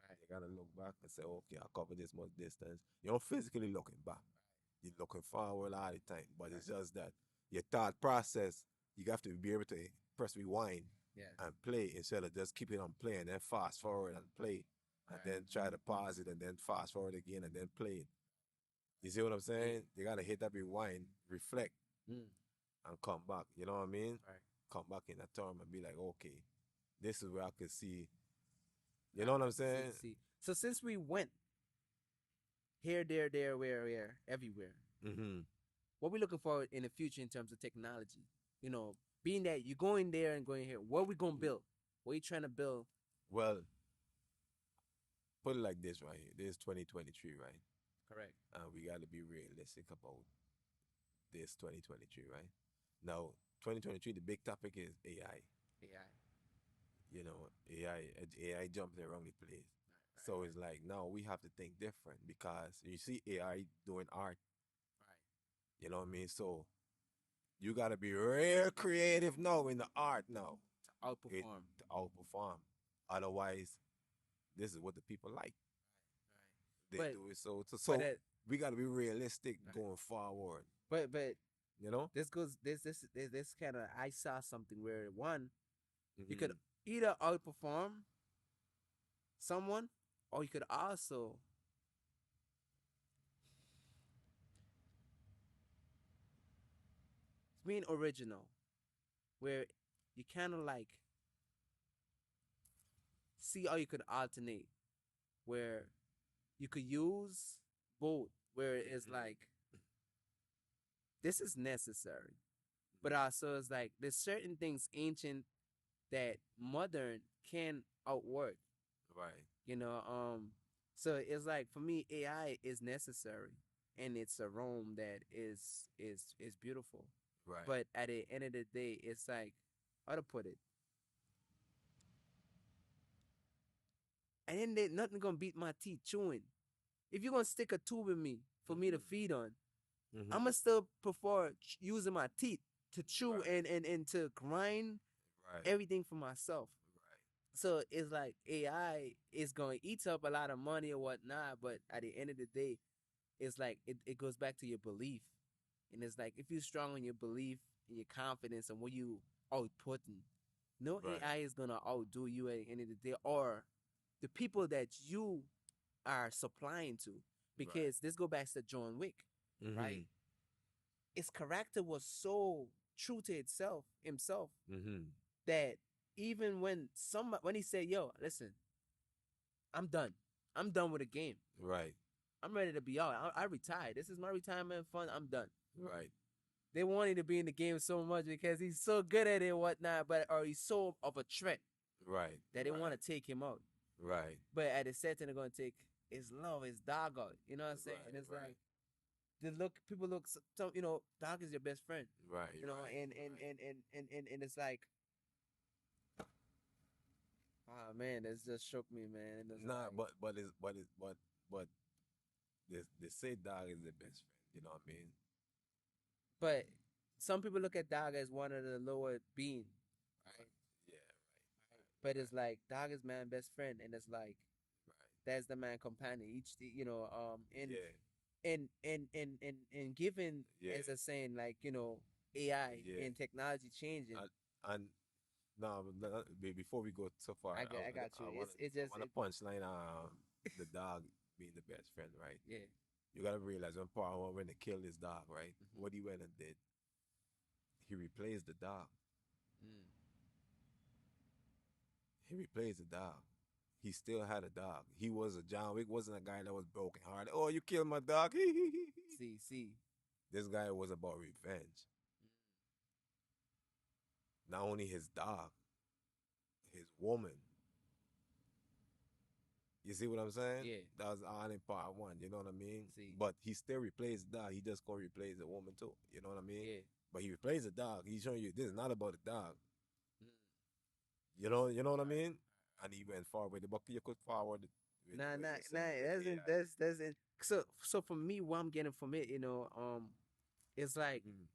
Right. You gotta look back and say, okay, I covered this much distance. You're not physically looking back. You're looking forward all the time. But it's just that your thought process, you have to be able to press rewind Yeah. and play instead of just keeping on playing, then fast forward and play. And then try to pause it and then fast forward again and then play it. You see what I'm saying? You gotta hit that rewind, reflect, Mm. and come back. You know what I mean? Right. Come back in a term and be like, okay, this is where I can see. You know what I'm saying? See. So since we went here, there, where, everywhere, Mm-hmm. what we looking for in the future in terms of technology? You know, being that you're going there and going here, what we gonna build? What you trying to build? Well, put it like this right here. This is 2023, right? Correct. And we got to be realistic about this 2023, right? Now, 2023, the big topic is AI. AI. You know, AI jumping around the place. So it's like now we have to think different because you see AI doing art. Right. You know what I mean? So you got to be real creative now in the art now To outperform. to outperform. Otherwise, this is what the people like. They But- do it so but that- we got to be realistic Right. going forward. But You know, this kind of, I saw something where one, you Mhm. could either outperform someone, or you could also being original, where you kind of like see how you could alternate, where you could use both, where it's like this is necessary, but also it's like there's certain things ancient that modern can outwork. right, You know, so it's like for me, AI is necessary, and it's a realm that is beautiful. right. But at the end of the day, it's like, how to put it? and then nothing gonna beat my teeth chewing. If you're gonna stick a tube in me for me to feed on, I'm gonna still prefer using my teeth to chew Right. and to grind Right. everything for myself. Right. So it's like AI is going to eat up a lot of money or whatnot, but at the end of the day, it's like it goes back to your belief. And it's like if you're strong on your belief and your confidence and what you outputting, no Right. AI is gonna outdo you at the end of the day or the people that you are supplying to. Because this go back to John Wick, right? His character was so true to himself, that even when he said, "Yo, listen, I'm done. I'm done with the game. Right. I'm ready to be out. I retired. This is my retirement fund. I'm done." Right. They want him to be in the game so much because he's so good at it and whatnot, or he's so of a threat Right. that they want to take him out. Right. But at the same time, they're going to take his love, his dog out. You know what I'm saying? Right, And it's right. like, people look, so, dog is your best friend. Right. You know, right, and it's like, oh man, that's just shook me, man. And it's Nah, like, but they say dog is the best friend. You know what I mean? but some people look at dog as one of the lower being, right? Yeah. But it's like dog is man best friend, and it's like Right. that's the man companion. And Yeah. and given Yeah. as a saying, like, AI Yeah. and technology changing. And no, before we go so far, I got you. I want It's just to punchline the dog being the best friend, right? yeah. You gotta realize when they killed his dog, right? Mhm. What he went and did, he replaced the dog. Mm. He replaced the dog. He still had a dog. He was a John Wick wasn't a guy that was broken hearted. Oh, you killed my dog. See. This guy was about revenge. Not only his dog, his woman. You see what I'm saying? Yeah. That was all in part one. You know what I mean? See. But he still replaced the dog. He just gonna replace the woman too. You know what I mean? Yeah. But he replaced the dog. He's showing you this is not about the dog. Mm. You know what I mean? And he went forward. But you could forward with Nah. the same AI. That's it. So for me, what I'm getting from it, it's like Mhm.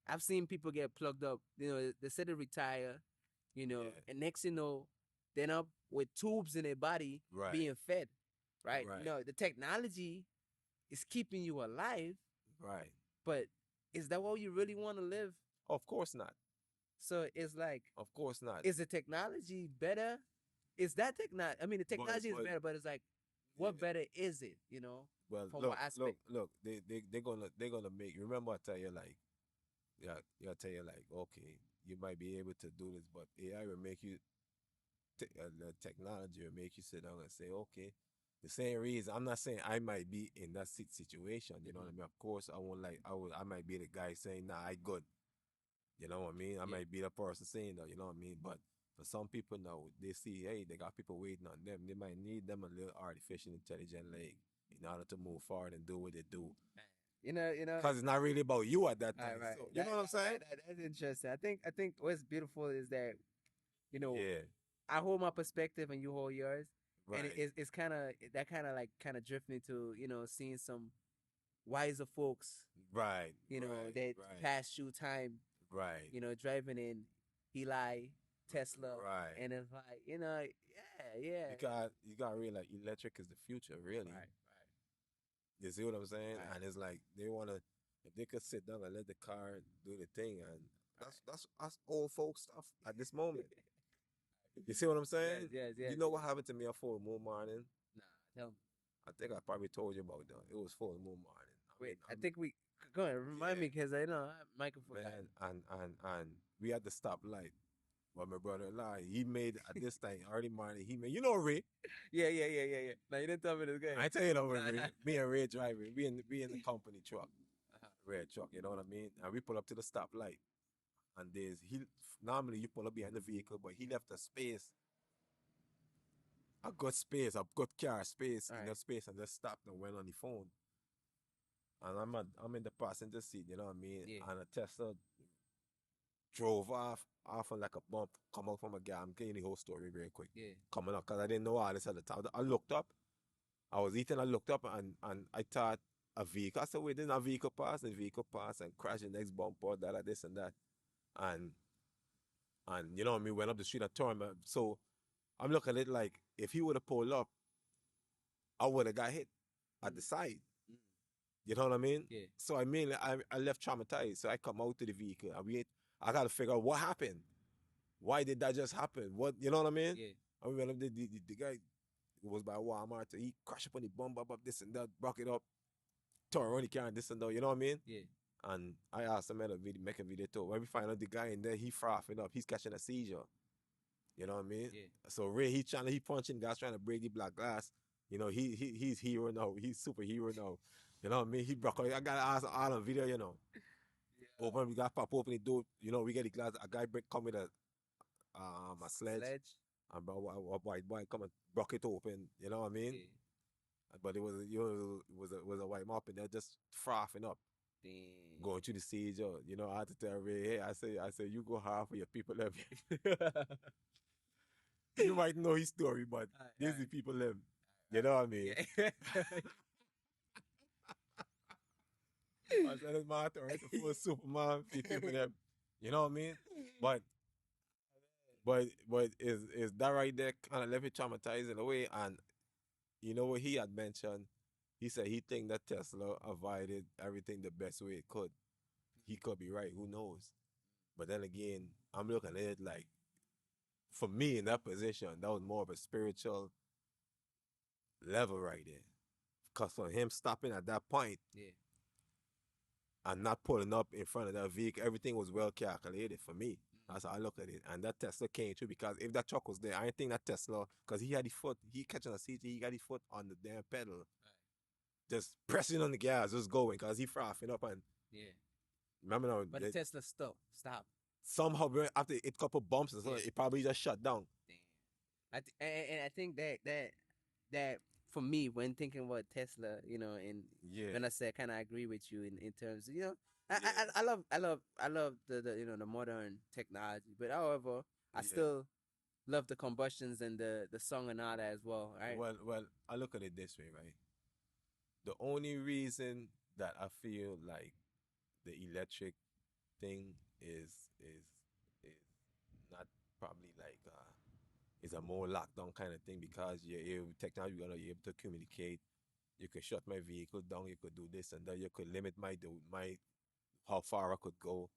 I've seen people get plugged up. They said they retire, Yeah. and next then up with tubes in their body Right. being fed, right? Right. The technology is keeping you alive, Right. but is that what you really want to live? Of course not. So it's like, Of course not. is the technology better? Is that technology? I mean, the technology is better, but it's like, what Yeah. better is it? Well, From look, what aspect? look. They're gonna make. Remember, I tell you like, yeah, I tell you like, okay, you might be able to do this, but AI will make you. The technology will make you sit down and say, okay, the same reason. I'm not saying I might be in that situation. You know what I mean? Of course, I won't like. I might be the guy saying, "Nah, I good." You know what I mean? I Yeah. might be the person saying that. You know what I mean? But for some people now, they see, hey, they got people waiting on them. They might need them a little artificial intelligent leg in order to move forward and do what they do. You know. Because it's not really about you at that time. Right. So, you know what I'm saying? That's interesting. I think what's beautiful is that, Yeah. I hold my perspective and you hold yours. And Right. it's kind of that kind of drifting to, seeing some wiser folks, Right. that Right. pass you time, Right. driving in Eli, Tesla. Right. And it's like, yeah. You got to realize electric is the future, really. Right. You see what I'm saying? Right. And it's like they wanna if they could sit down and let the car do the thing, and that's old folk stuff at this moment. You see what I'm saying? Yes. You know what happened to me on full moon morning? Nah, tell me. I think I probably told you about that. It was full moon morning. Wait, I think we go ahead. Remind me, because I know Michael forgot. Man, and we had the stoplight. But my brother-in-law, he made at this time early morning. He made Ray. Yeah. Now you didn't tell me this guy. I tell you that Nah, Ray. nah. Me and Ray driving. We in the company truck, red truck. You know what I mean? And we pull up to the stoplight, and normally you pull up behind the vehicle, but he left a space, a good car space, All right. enough space, and just stopped and went on the phone. And I'm in the passenger seat. You know what I mean? Yeah. And a Tesla drove off on like a bump, come out from a gap. I'm getting the whole story real quick. Yeah. Coming up, because I didn't know all this at the time. I looked up, I was eating, I looked up, and I thought a vehicle. I said, wait, there's a vehicle pass, and vehicle pass, and crash the next bumper, that, this, and that. And, you know what I mean, went up the street and turned. So I'm looking at it like, if he would have pulled up, I would have got hit at the side. Mm. You know what I mean? Yeah. So I mean, I left traumatized. So I come out to the vehicle, and I got to figure out what happened. Why did that just happen? What, you know what I mean? Yeah. I mean, when the guy was by Walmart, he crashed up on the bump up this and that, broke it up, tore around the car and this and that, you know what I mean? Yeah. And I asked him to make a video too. When we find out the guy in there, he frothing up, he's catching a seizure. You know what I mean? Yeah. So Ray, he punching guys trying to break the black glass. You know, he's hero now. He's superhero now. You know what I mean? He broke out. I got to ask all on video, you know. Yeah. Open, we got pop open the door. You know, we get the glass. A guy come with a sledge. And a white boy come and broke it open. You know what I mean? Yeah. But it was, you know, it was a white mop and they're just frothing up, Damn. going through the siege. You know, I had to tell Ray, hey, I say, you go hard for your people live. You might know his story, but this is the people live. You know what I mean? Yeah. I said, it's my turn to full Superman, people them. You know what I mean? But is that right there kind of left me traumatized in a way? And you know what he had mentioned? He said he think that Tesla avoided everything the best way it could. He could be right, who knows? But then again, I'm looking at it like, for me in that position, that was more of a spiritual level right there. Because for him stopping at that point Yeah. and not pulling up in front of that vehicle, everything was well calculated for me. That's how I look at it. And that Tesla came too, because if that truck was there, I didn't think that Tesla, because he had his foot, he catching a seat, he got his foot on the damn pedal, just pressing on the gas, just going, because he frothing up. And Yeah. remember now, But the Tesla stop. somehow after it couple bumps and so Yeah. it probably just shut down. Damn. And I think that for me, when thinking about Tesla, you know, and Yeah. when I say I kind of agree with you in terms, you know, I, Yeah. I love the you know the modern technology, but however, I Yeah. still love the combustions and the song and all that as well, right? Well, I look at it this way, right? The only reason that I feel like the electric thing is not probably like is a more lockdown kind of thing, because technology, you're gonna be able to communicate. You could shut my vehicle down. You could do this and that. You could limit my how far I could go.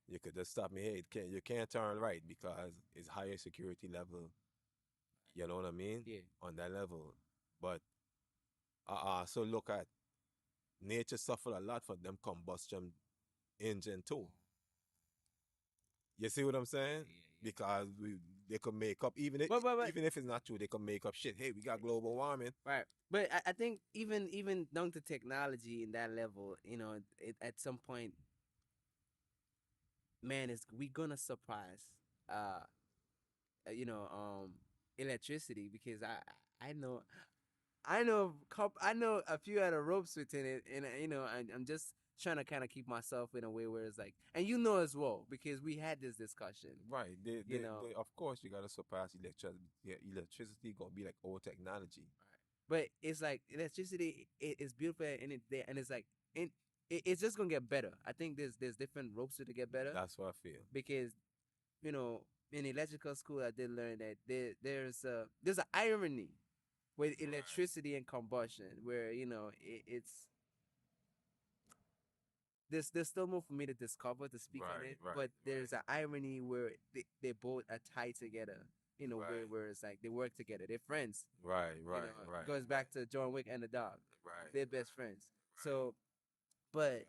You could just stop me. Hey, you can't turn right because it's higher security level. You know what I mean? Yeah. On that level, but I also look at nature suffer a lot from them combustion engine too. You see what I'm saying? Yeah. Because they could make up, even if But even if it's not true, they could make up shit. Hey, we got global warming. right. But I think even down to technology in that level, you know, at some point, man, is we gonna surprise, uh, you know, electricity, because I know a few other ropes within it, and you know, I'm just trying to kind of keep myself in a way where it's like, and you know as well, because we had this discussion, Right. you know. Of course, you gotta surpass electricity. Yeah, electricity gonna be like old technology. But it's like electricity is beautiful, and it's like, and it's just gonna get better. I think there's different ropes to get better, That's what I feel. because you know, in electrical school I did learn that there's an irony with electricity and combustion, where you know it's there's still more for me to discover, to speak on it, but there's an irony where they both are tied together, you know, where it's like they work together, they're friends. Right, You know, it goes back to John Wick and the dog. Right. They're best friends. So, but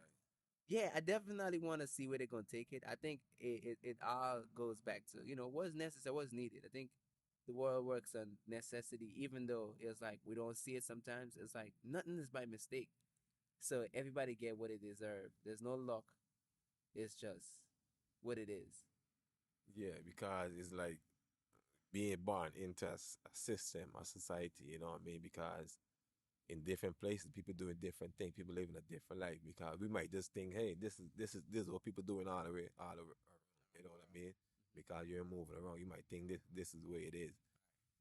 yeah, I definitely want to see where they're gonna take it. I think it all goes back to, you know, what's necessary, what's needed. I think the world works on necessity, even though it's like we don't see it sometimes. It's like nothing is by mistake. So everybody get what they deserve. There's no luck. It's just what it is. Yeah, because it's like being born into a system, a society, you know what I mean? Because in different places, people doing different things. People living a different life. Because we might just think, hey, this is what people doing all the way. You know what I mean? Because you're moving around, you might think this is the way it is.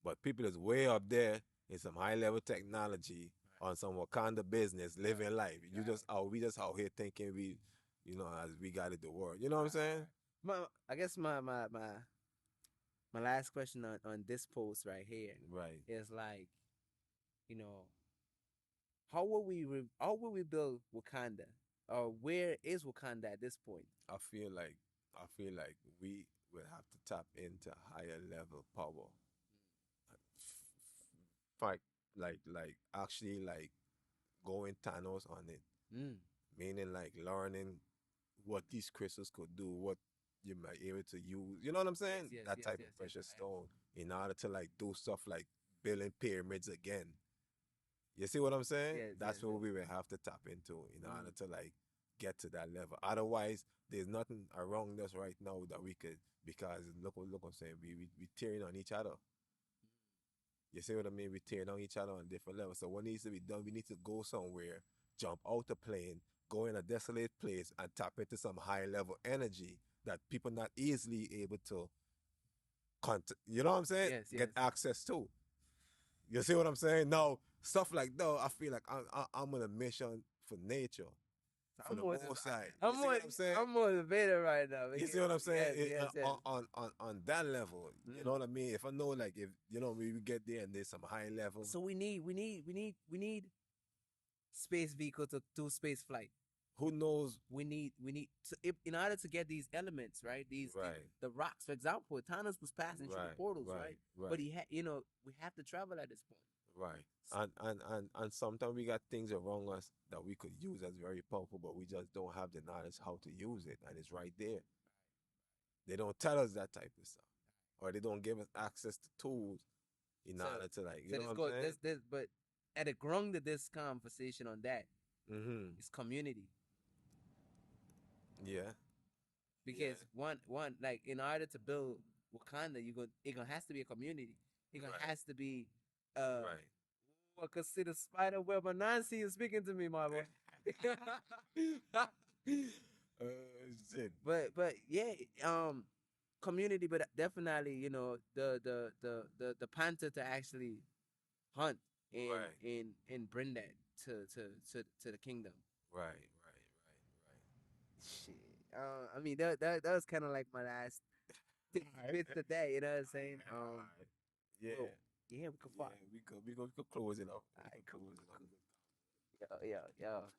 But people is way up there in some high level technology on some Wakanda business, living life. We just out here thinking as we got it the world. You know what I'm saying? I guess my last question on this post right here Right. is like, you know, how will we build Wakanda? Or where is Wakanda at this point? I feel like we will have to tap into higher level power. Fact, like actually like going Thanos on it, Mm. meaning like learning what these crystals could do, what you might be able to use. You know what I'm saying? Yes, That yes, type yes, of yes. precious stone in order to like do stuff like building pyramids again. You see what I'm saying? Yes, yes, That's what yes. we will have to tap into in order Mm. to like get to that level. Otherwise, there's nothing around us right now that we could because look what I'm saying. We tearing on each other. You see what I mean? We tearing on each other on different levels. So what needs to be done? We need to go somewhere, jump out the plane, go in a desolate place, and tap into some high level energy that people not easily able to you know what I'm saying? Yes, Get yes. access to. You see what I'm saying? Now, stuff like that, I feel like I'm on a mission for nature, for I'm the more, most side. You I'm see more, what I'm saying? I'm motivated right now. You see Because, what I'm saying? yes, yes, yes. On that level, you know Mm. what I mean? If I know, like, if we get there and there's some high level, So we need space vehicle to do space flight. who knows? We need to, in order to get these elements, right? Right, The rocks, for example, Thanos was passing through the right, portals, right, right? But right, he had, we have to travel at this point. right. And sometimes we got things around us that we could use as very powerful, but we just don't have the knowledge how to use it, and it's right there. They don't tell us that type of stuff, or they don't give us access to tools in So, order to like, you so know let's what go. I'm saying? But at the ground of this conversation on that Mm-hmm. is community, Yeah. Yeah. because one like in order to build Wakanda, it gonna has to be a community. It gonna Right. has to be uh Right. what consider spider web. But Nancy is speaking to me, my boy. uh, shit. But yeah, community, but definitely the panther to actually hunt and Right. and bring that to the kingdom. Right. Right. Shit. I mean that was kind of like my last Right. bit today. You know what I'm saying? Alright. Yeah. Well, yeah, we could Yeah. fuck. We could close it up. We Alright, could cool, close it cool, up. cool. Yo, yo, yo.